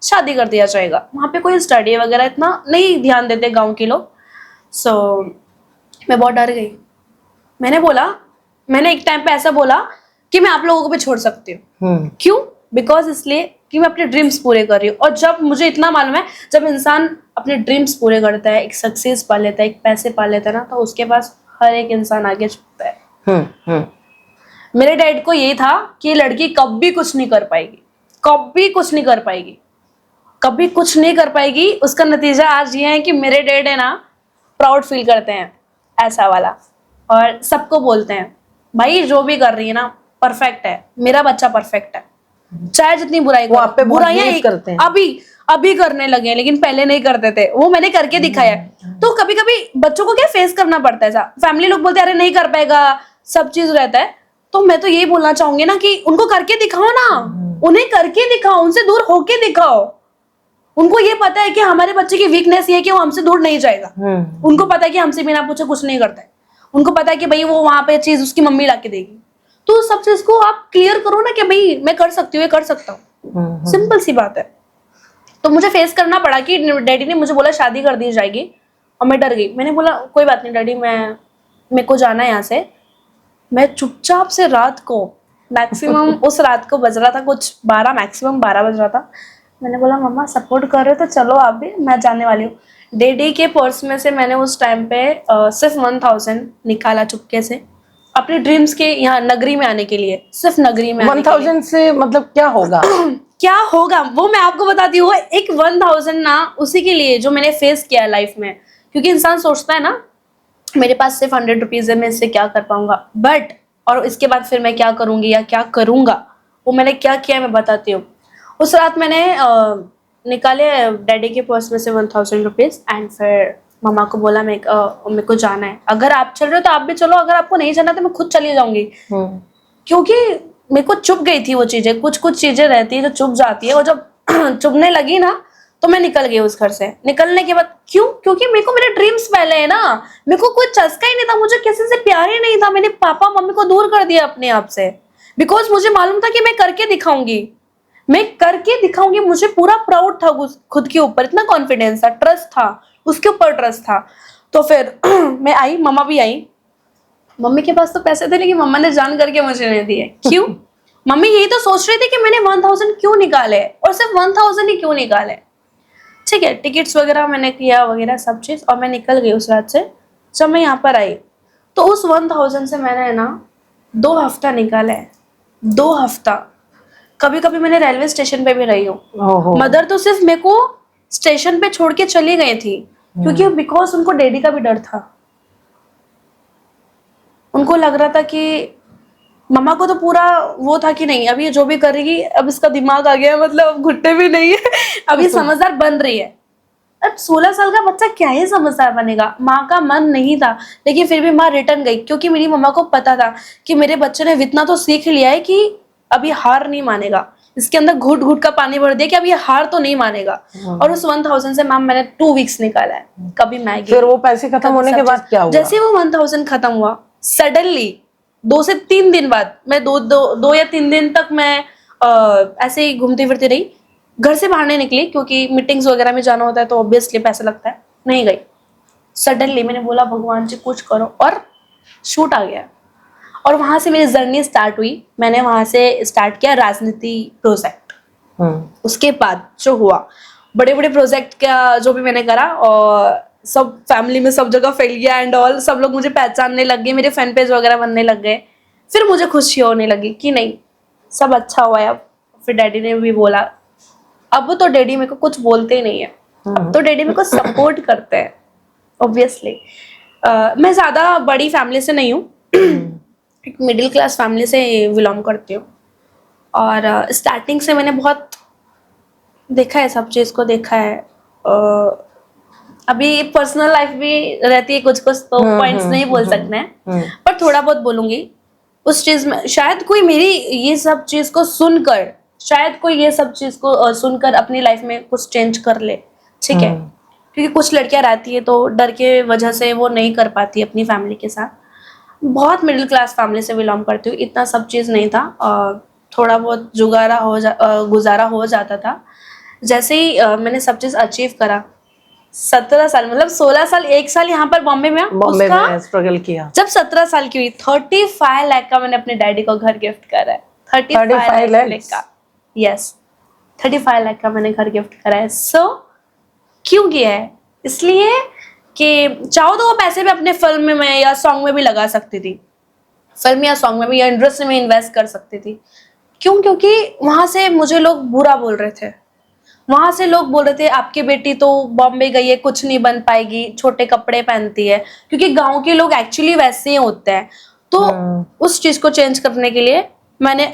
शादी कर दिया जाएगा। वहाँ पे कोई स्टडी वगैरह इतना नहीं ध्यान देते गाँव के लोग। सो मैं बहुत डर गई। मैंने एक टाइम पे ऐसा बोला कि मैं आप लोगों को भी छोड़ सकती हूँ। क्यों? बिकॉज इसलिए कि मैं अपने ड्रीम्स पूरे कर रही हूँ। और जब मुझे इतना मालूम है, जब इंसान अपने ड्रीम्स पूरे करता है, एक सक्सेस पा लेता है, एक पैसे पा लेता है ना, तो उसके पास हर एक इंसान आगे झुकता है। मेरे डैड को ये था कि लड़की कभी कुछ नहीं कर पाएगी, कभी कुछ नहीं कर पाएगी, कभी कुछ नहीं कर पाएगी। उसका नतीजा आज ये है कि मेरे डैड है ना, प्राउड फील करते हैं ऐसा वाला, और सबको बोलते हैं भाई जो भी कर रही है ना परफेक्ट है, मेरा बच्चा परफेक्ट है, चाहे जितनी बुराई वो आप पे बहुत बुराइयां believe करते हैं। अभी करने लगे हैं, लेकिन पहले नहीं करते थे, वो मैंने करके दिखाया है। तो कभी कभी बच्चों को क्या फेस करना पड़ता है, ऐसा फैमिली लोग बोलते हैं अरे नहीं कर पाएगा, सब चीज रहता है। तो मैं तो यही बोलना चाहूंगी ना कि उनको करके दिखाओ ना, उन्हें करके दिखाओ, उनसे दूर होके दिखाओ। उनको ये पता है कि हमारे बच्चे की वीकनेस ये है कि वो हमसे दूर नहीं जाएगा। उनको पता है कि हमसे बिना पूछे कुछ नहीं करता है। उनको पता है कि भाई वो वहां पे चीज उसकी मम्मी लाके देगी। तो सब चीज को आप क्लियर करो ना कि भाई मैं कर सकती हूँ, ये कर सकता हूँ, सिंपल सी बात है। तो मुझे फेस करना पड़ा कि डैडी ने मुझे बोला शादी कर दी जाएगी, और मैं डर गई। मैंने बोला कोई बात नहीं डैडी, मेरे को जाना है यहाँ से। मैं चुपचाप से रात को मैक्सिमम उस रात को बज रहा था कुछ 12, मैक्सिमम 12 बज रहा था। मैंने बोला मम्मा सपोर्ट कर रहे हो तो चलो आप भी, मैं जाने वाली हूँ। डैडी के पर्स में से मैंने उस टाइम पे सिर्फ 1000 निकाला चुपके से, अपने ड्रीम्स के यहाँ नगरी में आने के लिए, सिर्फ नगरी में 1000 से मतलब क्या होगा? क्या होगा वो मैं आपको बताती हूँ। एक 1000 ना उसी के लिए जो मैंने फेस किया लाइफ में, क्योंकि इंसान सोचता है ना मेरे पास सिर्फ 100 रुपीज है, मैं इससे क्या कर पाऊंगा, बट और इसके बाद फिर मैं क्या करूंगी या क्या करूंगा, वो मैंने क्या किया मैं बताती हूँ। उस रात मैंने निकाले डैडी के पर्स में से 1000 रुपीज, एंड फिर मम्मा को बोला मेरे को जाना है, अगर आप चल रहे हो तो आप भी चलो, अगर आपको नहीं जाना तो मैं खुद चली जाऊंगी। क्योंकि मेरे को चुभ गई थी वो चीजें, कुछ कुछ चीजें रहती है जो चुभ जाती है, और जब चुभने लगी ना तो मैं निकल गई उस घर से। निकलने के बाद क्यों? क्योंकि मेरे को मेरे ड्रीम्स पहले है ना, मेरे को कोई चस्का ही नहीं था, मुझे किसी से प्यार ही नहीं था। मैंने पापा मम्मी को दूर कर दिया अपने आप से, बिकॉज मुझे मालूम था कि मैं करके दिखाऊंगी, मैं करके दिखाऊंगी। मुझे पूरा प्राउड था खुद के ऊपर, इतना कॉन्फिडेंस था, ट्रस्ट था, उसके ऊपर ट्रस्ट था। तो फिर मैं आई, मम्मा भी आई। मम्मी के पास तो पैसे थे, लेकिन मम्मा ने जान करके मुझे नहीं दिए। क्यों? मम्मी यही तो सोच रही थी कि मैंने 1000 क्यों निकाले, और सिर्फ 1000 ही क्यों निकाले। ठीक है, टिकट्स वगैरह मैंने किया वगैरह सब चीज, और मैं निकल गई उस रात से। जब मैं यहाँ पर आई तो उस 1000 से मैंने ना 2 हफ्ता निकाला है, 2 हफ्ता। कभी कभी मैंने रेलवे स्टेशन पे भी रही हूँ। मदर तो सिर्फ मेरे को स्टेशन पे छोड़ के चली गई थी, क्योंकि बिकॉज उनको डैडी का भी डर था। उनको लग रहा था कि मम्मा को तो पूरा वो था कि नहीं, अब ये जो भी करेगी, अब इसका दिमाग आ गया, मतलब घुटने भी नहीं है, अब ये समझदार बन रही है। अब 16 साल का बच्चा क्या ही समझदार बनेगा। माँ का मन नहीं था, लेकिन फिर भी माँ रिटर्न गई, क्योंकि मेरी मम्मा को पता था कि मेरे बच्चे ने इतना तो सीख लिया है कि अब ये हार नहीं मानेगा। इसके अंदर घुट घुट का पानी भर दिया कि अब ये हार तो नहीं मानेगा। और उस 1000 से मैम मैंने 2 वीक्स निकाला है। कभी मैगी, फिर वो पैसे खत्म होने के बाद क्या हुआ? जैसे वो 1000 खत्म हुआ, सडनली 2 से 3 दिन बाद, मैं 2 या 3 दिन तक मैं ऐसे ही घूमती फिरती रही, घर से बाहर नहीं निकली, क्योंकि मीटिंग्स वगैरह में जाना होता है तो ऑब्वियसली पैसा लगता है, नहीं गई। सडनली मैंने बोला भगवान जी कुछ करो, और शूट आ गया। और वहां से मेरी जर्नी स्टार्ट हुई। मैंने वहां से स्टार्ट किया राजनीति प्रोजेक्ट। उसके बाद जो हुआ, बड़े बड़े प्रोजेक्ट का जो भी मैंने करा, और सब फैमिली में सब जगह फैल गया एंड ऑल, सब लोग मुझे पहचानने लग गए, मेरे फैन पेज वगैरह बनने लग गए। फिर मुझे खुशी होने लगी कि नहीं सब अच्छा हुआ है। अब फिर डैडी ने भी बोला, अब तो डैडी मेरे को कुछ बोलते ही नहीं है, अब तो डैडी मेरे को सपोर्ट करते हैं। ऑब्वियसली मैं ज्यादा बड़ी फैमिली से नहीं हूँ, एक मिडिल क्लास फैमिली से बिलोंग करती हूँ, और स्टार्टिंग से मैंने बहुत देखा है, सब चीज को देखा है। अभी पर्सनल लाइफ भी रहती है, कुछ कुछ तो पॉइंट्स नहीं बोल सकते हैं, पर थोड़ा बहुत बोलूंगी। उस चीज में शायद कोई मेरी ये सब चीज को सुनकर, शायद कोई ये सब चीज को सुनकर अपनी लाइफ में कुछ चेंज कर ले। ठीक है, क्योंकि कुछ लड़कियां रहती है तो डर के वजह से वो नहीं कर पाती अपनी फैमिली के साथ। बहुत मिडिल क्लास फैमिली से बिलोंग करती हूँ, इतना सब चीज नहीं था, थोड़ा बहुत गुजारा हो जाता था। जैसे ही मैंने सब चीज अचीव करा, 17 साल मतलब 16 साल 1 साल यहाँ पर बॉम्बे में स्ट्रगल किया। जब 17 साल की हुई, 35 लाख का मैंने अपने डैडी को घर गिफ्ट करा है। 35 लाख का यस 35 लाख का मैंने घर गिफ्ट करा है। सो क्यों किया है? इसलिए कि चाहो तो वो पैसे भी अपने फिल्म में या सॉन्ग में भी लगा सकती थी, फिल्म या सॉन्ग में भी या इंडस्ट्री में इन्वेस्ट कर सकती थी। क्यों? क्योंकि वहां से मुझे लोग बुरा बोल रहे थे, वहां से लोग बोल रहे थे आपकी बेटी तो बॉम्बे गई है, कुछ नहीं बन पाएगी, छोटे कपड़े पहनती है, क्योंकि गांव के लोग एक्चुअली वैसे ही होते हैं। तो उस चीज को चेंज करने के लिए मैंने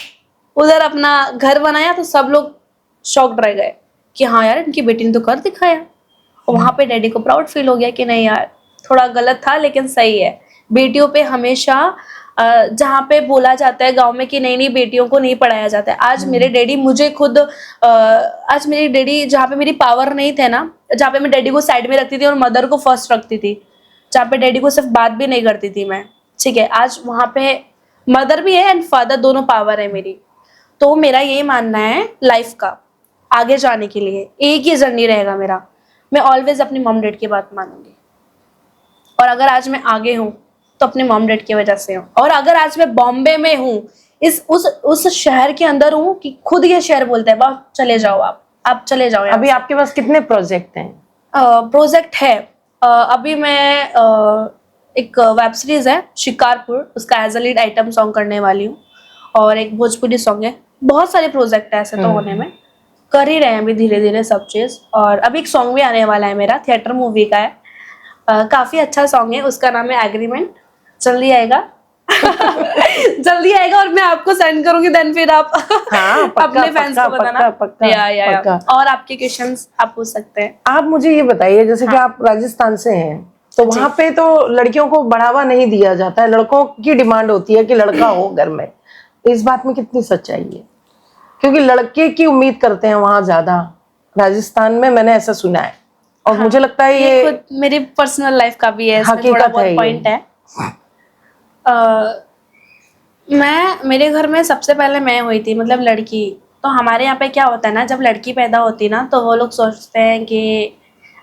उधर अपना घर बनाया, तो सब लोग शॉक्ड रह गए कि हाँ यार इनकी बेटी ने तो कर दिखाया। और वहां पे डैडी को प्राउड फील हो गया कि नहीं यार थोड़ा गलत था लेकिन सही है। बेटियों पे हमेशा जहाँ पे बोला जाता है गांव में कि नहीं नहीं बेटियों को नहीं पढ़ाया जाता है, आज मेरे डैडी मुझे खुद आज मेरी डैडी जहाँ पे मेरी पावर नहीं थे ना, जहाँ पे मैं डैडी को साइड में रखती थी और मदर को फर्स्ट रखती थी, जहाँ पे डैडी को सिर्फ बात भी नहीं करती थी मैं, ठीक है, आज वहां पे मदर भी है एंड फादर दोनों पावर है मेरी। तो मेरा ये मानना है लाइफ का आगे जाने के लिए एक ही जर्नी रहेगा मेरा, मैं ऑलवेज अपनी मॉम डैड की बात मानूंगी। और अगर आज मैं आगे हूँ तो अपने मॉम डैड की वजह से हूँ, और अगर आज मैं बॉम्बे में हूँ इस उस शहर के अंदर हूँ कि खुद ये शहर बोलता है वाह चले जाओ आप चले जाओ। अभी आपके पास कितने प्रोजेक्ट हैं? प्रोजेक्ट है अभी मैं एक वेब सीरीज है शिकारपुर, उसका as a lead item song करने वाली हूँ, और एक भोजपुरी सॉन्ग है। बहुत सारे प्रोजेक्ट है ऐसे तो होने में, कर ही रहे हैं अभी धीरे धीरे सब चीज। और अभी एक सॉन्ग भी आने वाला है मेरा, थिएटर मूवी का है, काफी अच्छा सॉन्ग है, उसका नाम है एग्रीमेंट, जल्दी आएगा जल्दी आएगा और मैं आपको सेंड करूंगी, देन फिर आप हाँ, पक्का, अपने फैंस को बताना। पक्का, या और आपके क्वेश्चंस आप पूछ सकते हैं। आप मुझे ये बताइए जैसे कि आप राजस्थान से हैं, तो वहां पे तो लड़कियों को बढ़ावा नहीं दिया जाता है, लड़कों की डिमांड होती है कि लड़का हो घर में। इस बात में कितनी सच्चाई है? क्योंकि लड़के की उम्मीद करते हैं वहां ज्यादा, राजस्थान में मैंने ऐसा सुना है। और मुझे लगता है ये खुद मेरी पर्सनल लाइफ का भी है, इसमें थोड़ा बहुत पॉइंट है। मेरे घर में सबसे पहले मैं हुई थी, मतलब लड़की। तो हमारे यहाँ पे क्या होता है ना, जब लड़की पैदा होती है ना तो वो लोग सोचते हैं कि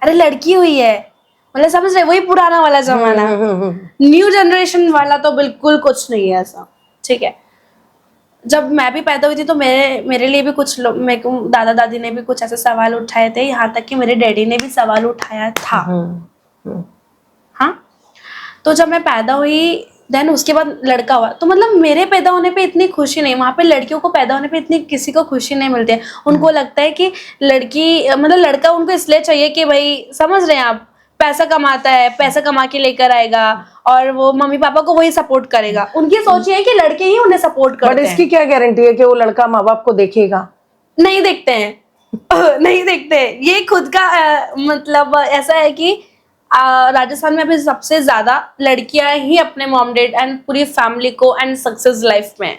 अरे लड़की हुई है, मतलब समझ रहे, वही पुराना वाला जमाना। न्यू जनरेशन वाला तो बिल्कुल कुछ नहीं है ऐसा, ठीक है। जब मैं भी पैदा हुई थी तो मेरे लिए भी कुछ लोग, मेरे को दादा दादी ने भी कुछ ऐसे सवाल उठाए थे, यहाँ तक कि मेरे डैडी ने भी सवाल उठाया था। हाँ, तो जब मैं पैदा हुई देन उसके बाद लड़का हुआ, तो मतलब मेरे पैदा होने पे इतनी खुशी नहीं, वहां पे लड़कियों को पैदा होने पे इतनी किसी को खुशी नहीं मिलती है। उनको लगता है कि लड़की मतलब लड़का उनको इसलिए चाहिए कि भाई समझ रहे हैं आप, पैसा कमाता है, पैसा कमा के लेकर आएगा और वो मम्मी पापा को वही सपोर्ट करेगा। उनकी सोच ये है कि लड़के ही उन्हें सपोर्ट करते हैं। बट इसकी क्या गारंटी है कि वो लड़का माँ बाप को देखेगा? नहीं देखते हैं नहीं देखते। ये खुद का मतलब ऐसा है कि राजस्थान में अभी सबसे ज्यादा लड़कियां ही अपने मॉम डैड एंड पूरी फैमिली को एंड सक्सेस लाइफ में,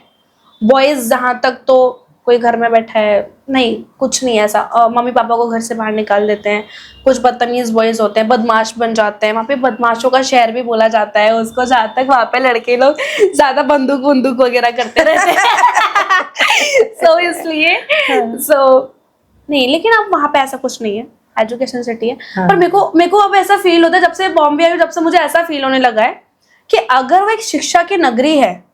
बॉयज जहां तक तो कोई घर में बैठा है नहीं, कुछ नहीं ऐसा। मम्मी पापा को घर से बाहर निकाल देते हैं, कुछ बदतमीज बॉयज होते हैं, बदमाश बन जाते हैं। वहाँ पे बदमाशों का शहर भी बोला जाता है उसको, जहाँ तक वहाँ पे लड़के लोग ज्यादा बंदूक वगैरह करते रहते हैं सो इसलिए नहीं, लेकिन अब वहाँ पे ऐसा कुछ नहीं है, एजुकेशन सिटी है। पर मेरे को अब ऐसा फील होता है जब से बॉम्बे आई, जब से मुझे ऐसा फील होने लगा है कि अगर वो एक शिक्षा की नगरी है,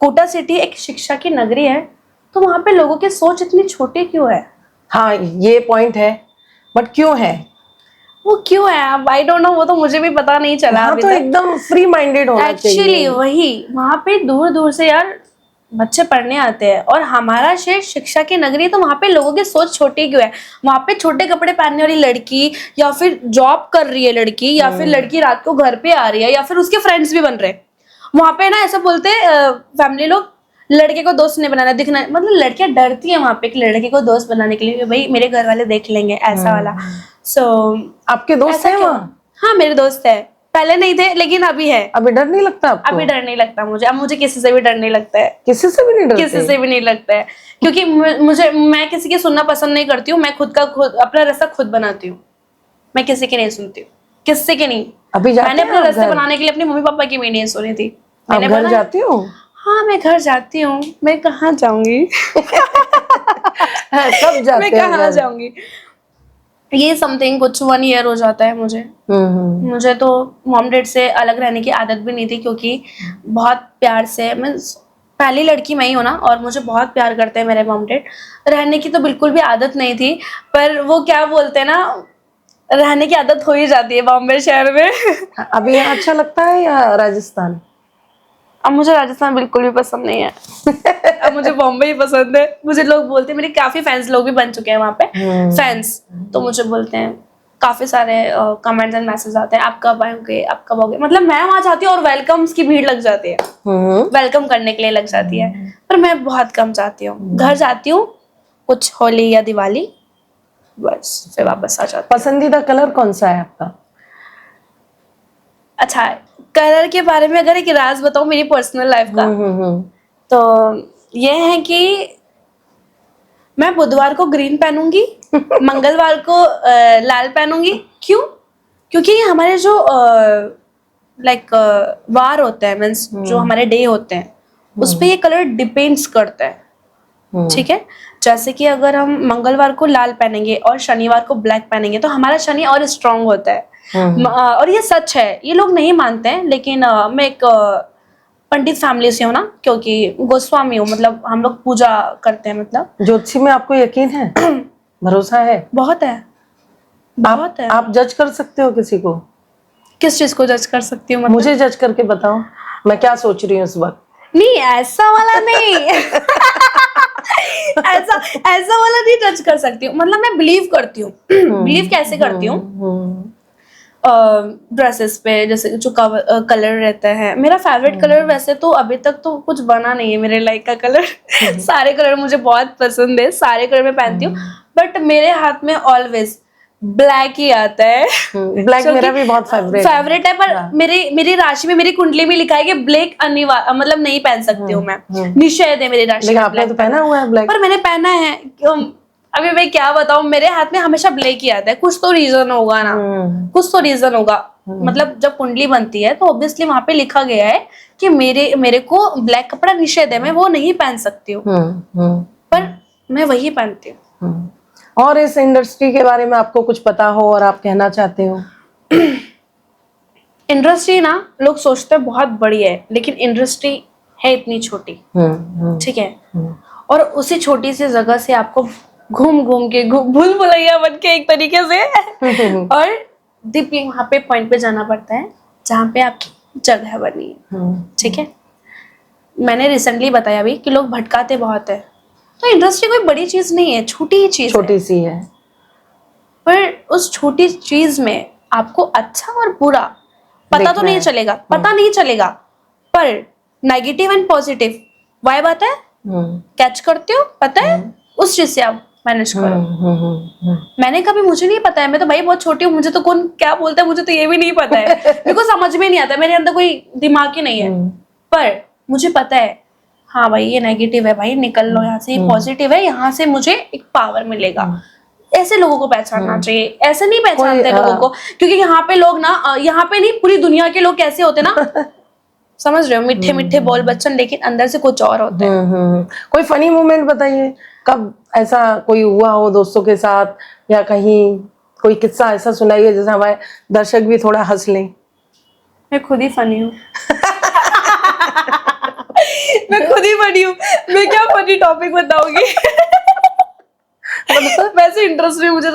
कोटा सिटी एक शिक्षा की नगरी है, तो वहां पे लोगों की सोच इतनी छोटी क्यों है? हाँ ये पॉइंट है, बट क्यों है वो क्यों है अब आई डोंट नो, वो तो मुझे भी पता नहीं चला अभी तो तक। एकदम फ्री माइंडेड होना चाहिए एक्चुअली वही, वहां पे दूर दूर से यार बच्चे पढ़ने आते हैं, और हमारा शहर शिक्षा की नगरी है, तो वहां पे लोगों की सोच छोटी क्यों है? वहां पे छोटे कपड़े पहनने वाली लड़की, या फिर जॉब कर रही है लड़की, या फिर लड़की रात को घर पे आ रही है, या फिर उसके फ्रेंड्स भी बन रहे हैं। वहां पे ना ऐसा बोलते हैं फैमिली लोग, लड़के को दोस्त नहीं बनाना, दिखना, मतलब लड़कियां डरती है वहां पे एक लड़के को दोस्त बनाने के लिए, भाई मेरे घर वाले देख लेंगे ऐसा वाला। सो आपके दोस्त हैं वहाँ? हाँ मेरे दोस्त है, पहले नहीं थे लेकिन अभी है। अभी डर नहीं लगता आपको? अभी डर नहीं लगता मुझे, अब मुझे किसी से भी डर नहीं लगता है। किसी से भी नहीं डरते? किसी से भी नहीं लगता है, क्योंकि मैं किसी की सुनना पसंद नहीं करती हूँ, मैं खुद अपना रास्ता खुद बनाती हूँ, मैं किसी की नहीं सुनती हूँ, किसी की नहीं। अभी मैंने अपने रास्ते बनाने के लिए अपनी मम्मी पापा की भी नहीं सुनी थी। मैंने घर जाती हूँ? हाँ मैं घर जाती हूँ, मैं कहाँ जाऊंगी सब जाते मैं कहाँ जाऊंगी। ये समथिंग कुछ 1 ईयर हो जाता है मुझे। मुझे तो मॉम डैड से अलग रहने की आदत भी नहीं थी, क्योंकि बहुत प्यार से मीन्स पहली लड़की मैं ही हूँ ना, और मुझे बहुत प्यार करते हैं मेरे मॉम डैड। रहने की तो बिल्कुल भी आदत नहीं थी, पर वो क्या बोलते हैं ना, रहने की आदत हो ही जाती है बॉम्बे शहर में। अभी यहाँ अच्छा लगता है या राजस्थान? अब मुझे राजस्थान बिल्कुल भी पसंद नहीं है। अब मुझे बॉम्बे ही पसंद है। मुझे लोग बोलते हैं, मेरे काफी फैंस लोग भी बन चुके हैं वहाँ पे फैंस, तो मुझे बोलते हैं, काफी सारे कमेंट्स एंड मैसेज आते हैं, आप कब आओगे, आप कब आओगे। मतलब मैं वहां जाती हूँ और वेलकम्स की भीड़ लग जाती है, वेलकम करने के लिए लग जाती है, पर मैं बहुत कम जाती हूँ। घर जाती हूँ कुछ होली या दिवाली, बस फिर वापस आ जाती हूँ। पसंदीदा कलर कौन सा है आपका? अच्छा, कलर के बारे में अगर एक राज बताऊं मेरी पर्सनल लाइफ का, तो ये है कि मैं बुधवार को ग्रीन पहनूंगी, मंगलवार को लाल पहनूंगी। क्यों? क्योंकि हमारे जो लाइक वार होते हैं, मीन्स जो हमारे डे होते हैं, उस पे ये कलर डिपेंड्स करता है। ठीक है, जैसे कि अगर हम मंगलवार को लाल पहनेंगे और शनिवार को ब्लैक पहनेंगे तो हमारा शनि और स्ट्रांग होता है। और ये सच है, ये लोग नहीं मानते हैं, लेकिन मैं एक पंडित फैमिली से हूँ ना, क्योंकि गोस्वामी हूँ, मतलब हम लोग पूजा करते हैं। मतलब ज्योतिषी में आपको यकीन है? भरोसा है? बहुत है, बहुत है। आप जज कर सकते हो किसी को? किस चीज को जज कर सकती हूँ? मतलब मुझे जज करके बताओ मैं क्या सोच रही हूँ इस वक्त। नहीं, ऐसा वाला नहीं। ऐसा वाला नहीं जज कर सकती हूँ, मतलब मैं बिलीव करती हूँ। बिलीव कैसे करती हूँ? ड्रेसेस पे जैसे जो कलर रहता है, मेरा फेवरेट कलर वैसे तो अभी तक तो कुछ बना नहीं है मेरे लाइक का कलर। सारे कलर मुझे बहुत पसंद है, सारे कलर मैं पहनती हूँ, बट मेरे हाथ में ऑलवेज ब्लैक ही आता है। ब्लैक मेरा भी बहुत फेवरेट है, पर मेरी राशि में, मेरी कुंडली में लिखा है कि ब्लैक अनिवार्य, मतलब नहीं पहन सकती हूँ मैं, निषेध है मेरी राशि में। आपने तो पहना हुआ है ब्लैक। पर मैंने पहना है। अभी मैं क्या बताऊं, मेरे हाथ में हमेशा ब्लैक ही आता है। कुछ तो रीजन होगा ना, कुछ तो रीजन होगा। मतलब जब कुंडली बनती है तो ऑब्वियसली वहां पे लिखा गया है कि मेरे को ब्लैक कपड़ा निषेध है, मैं वो नहीं पहन सकती हूँ, पर मैं वही पहनती हूँ। और इस इंडस्ट्री के बारे में आपको कुछ पता हो और आप कहना चाहते हो? इंडस्ट्री ना, लोग सोचते हैं बहुत बड़ी है, लेकिन इंडस्ट्री है इतनी छोटी। ठीक है, और उसी छोटी सी जगह से आपको घूम घूम के भूल भुलैया बन के एक तरीके से और डीपली वहां पे पॉइंट पे जाना पड़ता है जहाँ पे आपकी जगह बनी है। ठीक है, मैंने रिसेंटली बताया भी कि लोग भटकाते बहुत है, तो इंडस्ट्री कोई बड़ी चीज नहीं है, छोटी चीज, छोटी सी है, पर उस छोटी चीज में आपको अच्छा और बुरा पता तो नहीं चलेगा, पता नहीं चलेगा, पर नेगेटिव एंड पॉजिटिव वाइब आता है, कैच करते हो, पता है, उस चीज से आप मैनेज करो। मैंने कभी, मुझे नहीं पता है, मैं तो भाई बहुत छोटी हूँ, मुझे तो कौन क्या बोलता है मुझे तो ये भी नहीं पता है। मेरे को समझ में नहीं आता, मेरे अंदर कोई दिमाग ही नहीं है, पर मुझे पता है हाँ भाई ये नेगेटिव है, भाई निकल लो यहाँ से, ये पॉजिटिव है, यहाँ से मुझे एक पावर मिलेगा। ऐसे लोगों को पहचानना चाहिए, ऐसे नहीं पहचानते लोगों को, क्योंकि यहाँ पे लोग ना, यहाँ पे नहीं पूरी दुनिया के लोग कैसे होते ना, समझ रहे हो, मीठे मीठे बोल बच्चन, लेकिन अंदर से कुछ और होता है। कोई फनी मोमेंट बताइए, कब ऐसा कोई हुआ हो दोस्तों के साथ या कहीं, कोई किस्सा ऐसा सुनाइए जैसे हमारे दर्शक भी थोड़ा हंस लें। मैं खुद ही फनी हूँ। मैं खुद ही फनी हूँ, मैं क्या फनी टॉपिक बताऊंगी। वैसे इंटरेस्ट भी मुझे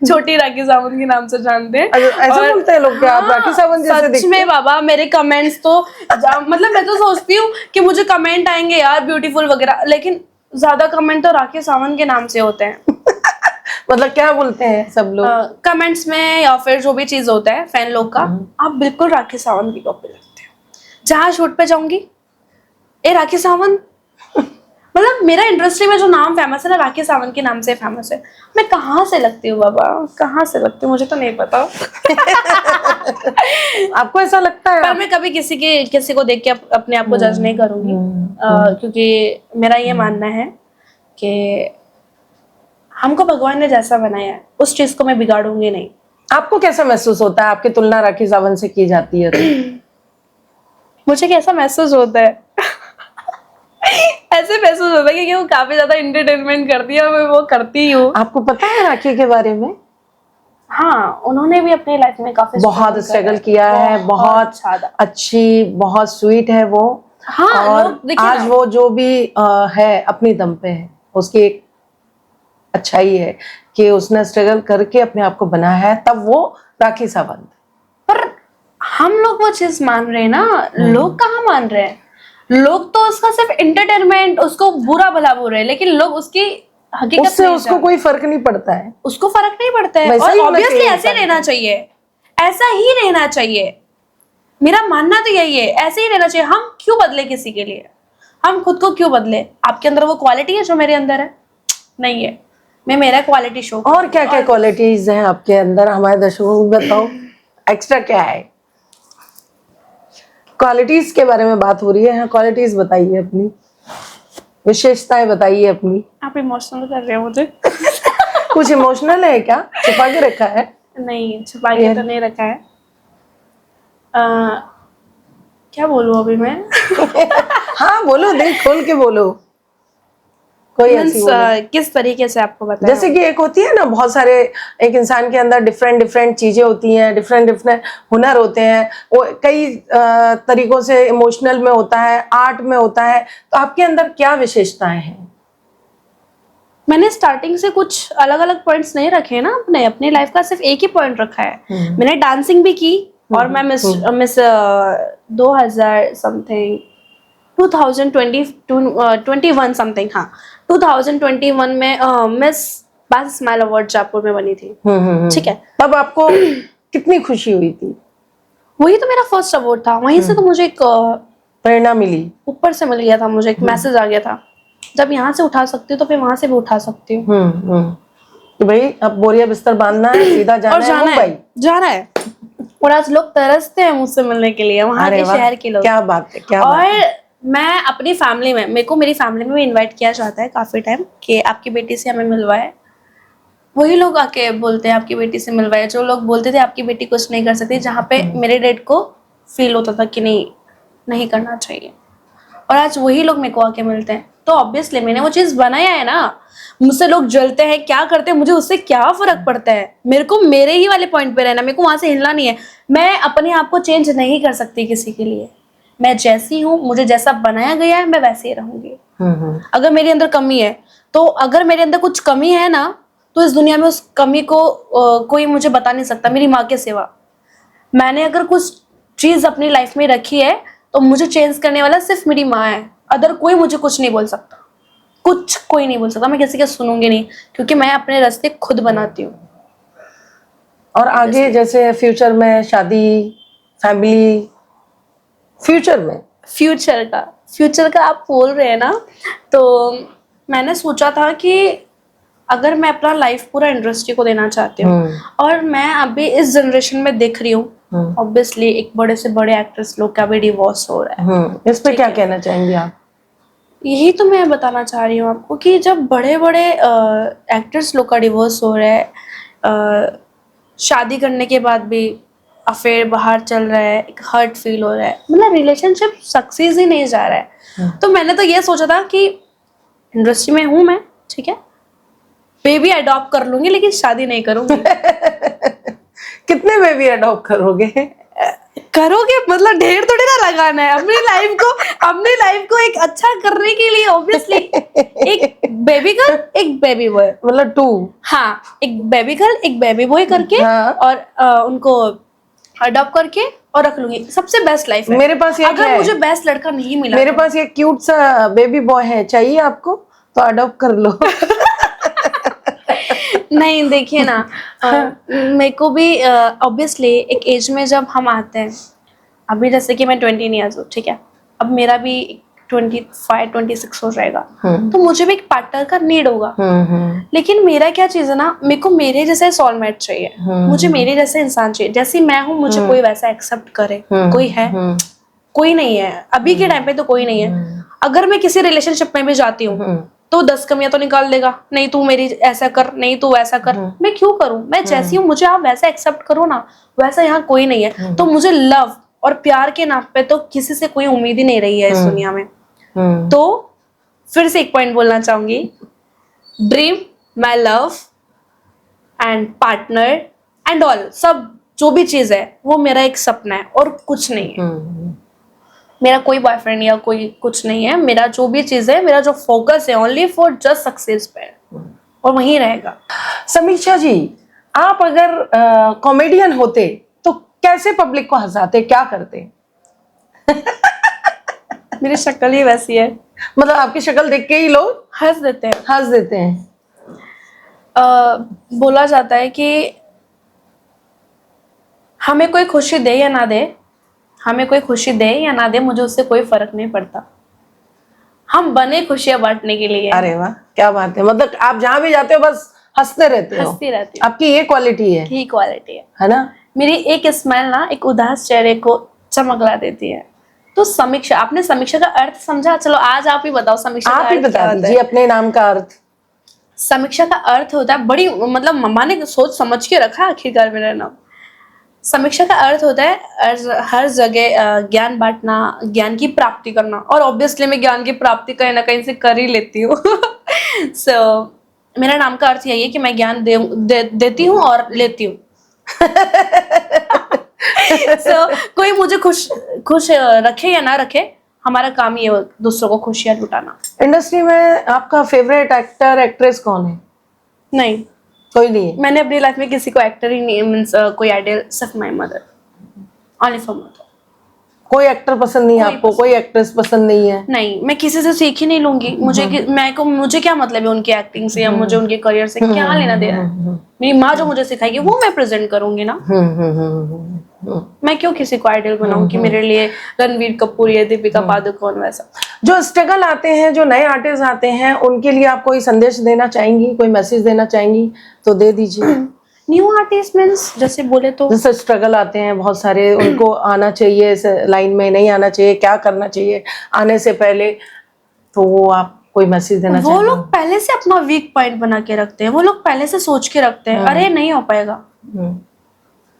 छोटी राखी सावंत के नाम से जानते हैं। ऐसा बोलते हैं लोग, क्या आप राखी सावंत जैसे दिखते हैं? सच में बाबा, मेरे कमेंट्स तो मतलब मैं तो सोचती हूँ कि मुझे कमेंट आएंगे यार ब्यूटीफुल वगैरह, लेकिन ज्यादा कमेंट तो राखी सावंत के नाम से होते हैं। मतलब क्या बोलते हैं सब लोग कमेंट्स में, या फिर जो भी चीज होता है फैन लोग का, आप बिल्कुल राखी सावंत की कॉपी लगते हो। जहाँ शूट पे जाऊंगी, ए राखी सावंत, मतलब मेरा इंडस्ट्री में जो नाम फेमस है ना, राखी सावंत के नाम से फेमस है। मैं कहाँ से लगती हूँ बाबा, कहाँ से लगती हूँ मुझे तो नहीं पता। आपको ऐसा लगता है? पर मैं कभी किसी को देख के अपने आप को जज नहीं करूंगी, क्योंकि मेरा ये मानना है कि हमको भगवान ने जैसा बनाया है उस चीज को मैं बिगाड़ूंगी नहीं। आपको कैसा महसूस होता है, आपकी तुलना राखी सावंत से की जाती है तो? मुझे कैसा महसूस होता है? ऐसे महसूस होता है कि वो काफी ज्यादा एंटरटेनमेंट करती है, मैं वो करती हूँ। आपको पता है राखी के बारे में? हाँ, उन्होंने भी अपनी लाइफ में काफी बहुत स्ट्रगल किया है, बहुत अच्छी, बहुत स्वीट है वो। हाँ, और लोग देखिए आज ना, वो जो भी है अपनी दम पे है, उसकी एक अच्छाई है कि उसने स्ट्रगल करके अपने आप को बनाया है, तब वो राखी सावंत। पर हम लोग वो चीज मान रहे हैं ना, लोग कहाँ मान रहे हैं। लोग तो उसका सिर्फ एंटरटेनमेंट, उसको बुरा भला बोल रहे हैं, लेकिन लोग उसकी हकीकत उससे नहीं उसको जानते। कोई फर्क नहीं पड़ता है। उसको फर्क नहीं पड़ता है, वैसा और ही होना ऑब्वियसली चाहिए ऐसे ही इंसान रहना को। चाहिए, ऐसा ही रहना चाहिए। मेरा मानना तो यही है, ऐसे ही रहना चाहिए। हम क्यों बदले किसी के लिए, हम खुद को क्यों बदले। आपके अंदर वो क्वालिटी है जो मेरे अंदर है? नहीं है। मैं मेरा क्वालिटी शो और क्या क्या क्वालिटीज हैं आपके अंदर, हमारे दर्शकों को बताओ, एक्स्ट्रा क्या है? क्वालिटीज के बारे में बात हो रही है, क्वालिटीज बताइए, अपनी विशेषताएं बताइए अपनी। आप इमोशनल कर रहे हो मुझे। कुछ इमोशनल है क्या, छुपा के रखा है? नहीं, छुपा के तो नहीं रखा है। क्या बोलूं अभी मैं? हाँ बोलो, दिल खोल के बोलो, कोई ऐसी मीन्स बोलो। किस तरीके से आपको बताया? जैसे कि एक होती है ना, बहुत सारे, एक इंसान के अंदर डिफरेंट डिफरेंट चीजें होती हैं, डिफरेंट डिफरेंट हुनर होते हैं, वो कई तरीकों से इमोशनल में होता है, आर्ट में होता है, तो आपके अंदर क्या विशेषताएं हैं? मैंने स्टार्टिंग से कुछ अलग अलग पॉइंट्स नहीं रखे हैं ना, अपने अपनी लाइफ का सिर्फ एक ही पॉइंट रखा है। मैंने डांसिंग भी की, और मैं मिस मिस 2000 समथिंग 2021 समथिंग, हाँ 2021 में मिस बास स्माइल अवार्ड जयपुर में बनी थी। ठीक है, तब आपको कितनी खुशी हुई थी? वही तो मेरा फर्स्ट अवार्ड था। वहीं से तो मुझे एक प्रेरणा मिली? ऊपर से मिल गया था, मुझे एक मैसेज आ गया था, जब यहाँ से उठा सकती हूँ तो फिर वहां से भी उठा सकती हूँ। कि भाई अब बोरिया बिस्तर बांधना है, सीधा और जाना है मुंबई। जाना है। और आज लोग तरसते हैं मुझसे मिलने के लिए, वहां अरे के वाह, शहर के लोग। क्या बात है, क्या और बात है। मैं अपनी फैमिली में, मेरे को मेरी फैमिली में भी इनवाइट किया जाता है काफी टाइम, कि आपकी बेटी से हमें मिलवाए। वही लोग आके बोलते हैं आपकी बेटी से मिलवाए, जो लोग बोलते थे आपकी बेटी कुछ नहीं कर सकती, जहाँ पे मेरे डैड को फील होता था कि नहीं, नहीं करना चाहिए। और आज वही लोग मेरे को आके मिलते हैं। तो ऑब्वियसली मैंने वो चीज बनाया है ना, मुझसे लोग जलते हैं, क्या करते हैं, मुझे उससे क्या फर्क पड़ता है। मेरे को मेरे ही वाले पॉइंट पे रहना, मेरे को वहां से हिलना नहीं है। मैं अपने आप को चेंज नहीं कर सकती किसी के लिए। मैं जैसी हूँ, मुझे जैसा बनाया गया है, मैं वैसे ही रहूंगी। अगर मेरे अंदर कमी है, तो अगर मेरे अंदर कुछ कमी है ना, तो इस दुनिया में उस कमी को कोई मुझे बता नहीं सकता, मेरी माँ के सिवा। मैंने अगर कुछ चीज अपनी लाइफ में रखी है, तो मुझे चेंज करने वाला सिर्फ मेरी माँ है। अदर कोई मुझे कुछ नहीं बोल सकता, कुछ कोई नहीं बोल सकता। मैं किसी के सुनूंगी नहीं, क्योंकि मैं अपने रास्ते खुद बनाती हूँ। और आगे जैसे फ्यूचर में शादी, फैमिली, फ्यूचर का आप बोल रहे हैं ना, तो मैंने सोचा था कि अगर मैं अपना लाइफ पूरा इंडस्ट्री को देना चाहती हूँ, और मैं अभी इस जनरेशन में देख रही हूँ, ऑब्वियसली एक बड़े से बड़े एक्ट्रेस लोग का भी डिवोर्स हो रहा है। इस पे क्या कहना चाहेंगे आप? यही तो मैं बताना चाह रही हूँ आपको, कि जब बड़े बड़े एक्टर्स लोग का डिवोर्स हो रहा है, शादी करने के बाद भी अफेयर बाहर चल रहा है, एक हर्ट फील हो रहा है, मतलब रिलेशनशिप सक्सेस ही नहीं जा रहा है। तो मैंने तो ये सोचा था कि इंडस्ट्री में हूँ मैं, ठीक है, बेबी अडॉप्ट कर लूंगी, लेकिन शादी नहीं करूंगी। कितने बेबी अडॉप्ट करोगे? करोगे मतलब ढेर थोड़ी ना लगाना है। अपनी लाइफ को एक अच्छा करने के लिए ऑब्वियसली एक बेबी गर्ल, एक बेबी बॉय, मतलब 2। हाँ, एक बेबी गर्ल, एक बेबी बॉय करके, हाँ। और उनको अडॉप्ट करके और रख लूंगी। सबसे बेस्ट लाइफ है। मेरे पास एक अगर है, मुझे बेस्ट लड़का नहीं मिला, मेरे पास एक क्यूट सा बेबी बॉय है, चाहिए आपको तो अडॉप्ट कर लो। नहीं देखिए ना, मेरे को भी ऑब्वियसली एक एज में जब हम आते हैं, अभी जैसे कि मैं 20 ईयर्स हूँ, ठीक है, अब मेरा भी 25-26 हो जाएगा, तो मुझे भी एक पार्टनर का नीड होगा। लेकिन मेरा क्या चीज है ना, मेरे को मेरे जैसे सोलमेट चाहिए, मुझे मेरे जैसे इंसान चाहिए। जैसी मैं हूँ, मुझे कोई वैसा एक्सेप्ट करे। कोई है? कोई नहीं है, अभी के टाइम पे तो कोई नहीं है। अगर मैं किसी रिलेशनशिप में भी जाती हूँ, तो 10 कमियां तो निकाल देगा, नहीं तू मेरी ऐसा कर, नहीं तू वैसा कर। मैं क्यों करूं? मैं जैसी हूँ, मुझे आप वैसा एक्सेप्ट करो ना। वैसा यहाँ कोई नहीं है। तो मुझे लव और प्यार के नाम पे तो किसी से कोई उम्मीद ही नहीं रही है इस दुनिया में। तो फिर से एक पॉइंट बोलना चाहूंगी, dream, my love and partner and all, सब जो भी चीज है वो मेरा एक सपना है और कुछ नहीं है। मेरा कोई बॉयफ्रेंड या कोई कुछ नहीं है। मेरा जो भी चीज है, मेरा जो फोकस है ओनली फॉर जस्ट सक्सेस पे है, और वहीं रहेगा। समीक्षा जी, आप अगर कॉमेडियन होते तो कैसे पब्लिक को हंसाते, क्या करते? मेरी शक्ल ही वैसी है, मतलब आपकी शक्ल देख के ही लोग हंस देते हैं। हंस देते हैं। बोला जाता है कि हमें कोई खुशी दे या ना दे, हमें कोई खुशी दे या ना दे, मुझे उससे कोई फर्क नहीं पड़ता। हम बने खुशियां बांटने के लिए। अरे वाह, क्या बात है। मतलब आप जहां भी जाते हो बस हंसते रहते हो। हंसती रहती हूँ। आपकी ये क्वालिटी है, यही क्वालिटी है ना? मेरी। एक स्माइल ना एक उदास चेहरे को चमकला देती है। तो समीक्षा, आपने समीक्षा का अर्थ समझा? चलो आज आप ही बताओ समीक्षा का आप ही अर्थ क्या बता होता दीजिए है। अपने नाम का अर्थ। समीक्षा का अर्थ होता है, बड़ी मतलब मम्मा ने सोच समझ के रखा आखिरकार मेरा नाम। समीक्षा का अर्थ होता है हर जगह ज्ञान बांटना, ज्ञान की प्राप्ति करना। और ऑब्वियसली मैं ज्ञान की प्राप्ति कहीं ना कहीं से कर ही लेती हूँ। मेरा नाम का अर्थ यही है कि मैं ज्ञान देती हूँ और लेती हूँ। कोई मुझे खुश रखे या ना रखे, हमारा काम ये दूसरों को खुशियां लुटाना। इंडस्ट्री में आपका फेवरेट एक्टर एक्ट्रेस कौन है? नहीं, कोई नहीं है? मैंने अपनी लाइफ में किसी को एक्टर ही नहीं, मीन्स कोई आइडियल, सिर्फ my mother, only for mother. कोई एक्टर पसंद नहीं है आपको? कोई एक्ट्रेस पसंद नहीं है? नहीं, मैं किसी से सीख ही नहीं लूंगी। मुझे क्या मतलब है उनकी एक्टिंग से या मुझे उनके करियर से क्या लेना देना है। मेरी माँ जो मुझे सिखाएगी वो मैं प्रेजेंट करूंगी ना। मैं क्यों किसी को आइडल बनाऊं कि मेरे लिए रणवीर कपूर या दीपिका पादुकोण वैसा। जो स्ट्रगल आते हैं, जो नए आर्टिस्ट आते हैं, उनके लिए आप कोई संदेश देना चाहेंगी, कोई मैसेज देना चाहेंगी तो दे दीजिए। न्यू आर्टिस्ट मीन्स जैसे बोले तो जैसे स्ट्रगल आते हैं बहुत सारे, उनको आना चाहिए इस लाइन में, नहीं आना चाहिए, क्या करना चाहिए आने से पहले, तो वो आप कोई मैसेज देना वो चाहेंगे? लोग पहले से अपना वीक पॉइंट बना के रखते हैं। वो लोग पहले से सोच के रखते हैं अरे नहीं हो पाएगा।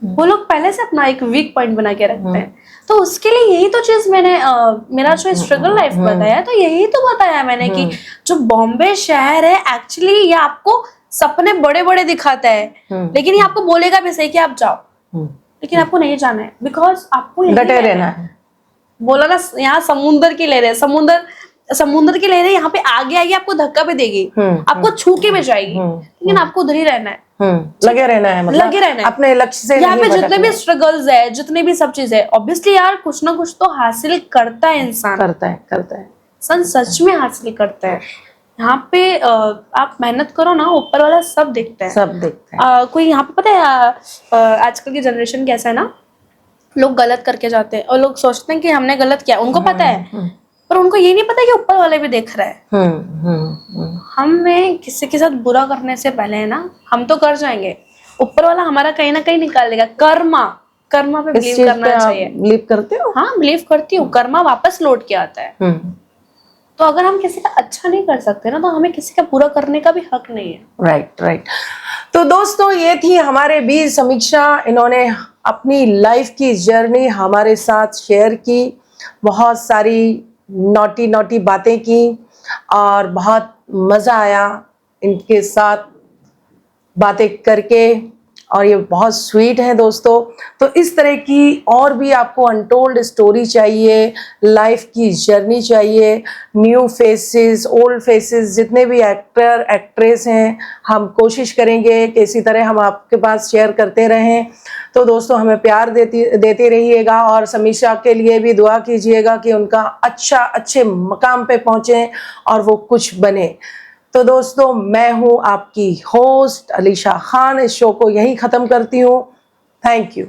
वो लोग पहले से अपना एक वीक पॉइंट बना के रखते हैं। तो उसके लिए यही तो चीज मैंने मेरा जो स्ट्रगल लाइफ बताया, तो यही तो बताया मैंने कि जो बॉम्बे शहर है एक्चुअली ये आपको सपने बड़े बड़े दिखाता है, लेकिन ये आपको बोलेगा भी सही कि आप जाओ, लेकिन आपको नहीं जाना है। बिकॉज आपको डटे रहना है। बोला ना, यहाँ समुंदर की लहरें, समुंदर की लहरें यहाँ पे आगे आगे आपको धक्का भी देगी, आपको छू के भी जाएगी, लेकिन आपको उधर ही रहना है। लगे रहना है, मतलब लगे रहना है अपने लक्ष्य से यहाँ नहीं पे जितने भी स्ट्रगल्स है, जितने भी सब चीज है, ऑब्वियसली यार कुछ ना कुछ तो हासिल करता है इंसान। करता है सच में हासिल करता है। यहाँ पे आप मेहनत करो ना, ऊपर वाला सब देखता है, सब देखता है। कोई यहाँ पे पता है आजकल की जनरेशन कैसा है ना, लोग गलत करके जाते हैं और लोग सोचते हैं कि हमने गलत किया, उनको पता है पर उनको ये नहीं पता कि ऊपर वाले भी देख रहा है। हमें किसी के साथ बुरा करने से पहले है ना, हम तो कर जाएंगे, ऊपर वाला हमारा कहीं ना कहीं निकाल देगा। कर्मा पे बिलीव करना चाहिए। बिलीव करते हो? हाँ, बिलीव करती हूँ। कर्मा वापस लौट के आता है। तो अगर हम किसी का अच्छा नहीं कर सकते ना, तो हमें किसी का बुरा करने का भी हक नहीं है। राइट। तो दोस्तों, ये थी हमारे बीच समीक्षा। इन्होंने अपनी लाइफ की जर्नी हमारे साथ शेयर की, बहुत सारी नॉटी बातें की और बहुत मज़ा आया इनके साथ बातें करके, और ये बहुत स्वीट है दोस्तों। तो इस तरह की और भी आपको अनटोल्ड स्टोरी चाहिए, लाइफ की जर्नी चाहिए, न्यू फेसेस, ओल्ड फेसेस, जितने भी एक्टर एक्ट्रेस हैं, हम कोशिश करेंगे कि इसी तरह हम आपके पास शेयर करते रहें। तो दोस्तों, हमें प्यार देते रहिएगा और समीक्षा के लिए भी दुआ कीजिएगा कि उनका अच्छे मकाम पे पहुँचें और वो कुछ बने। तो दोस्तों, मैं हूं आपकी होस्ट अलीशा खान। इस शो को यहीं ख़त्म करती हूं। Thank you.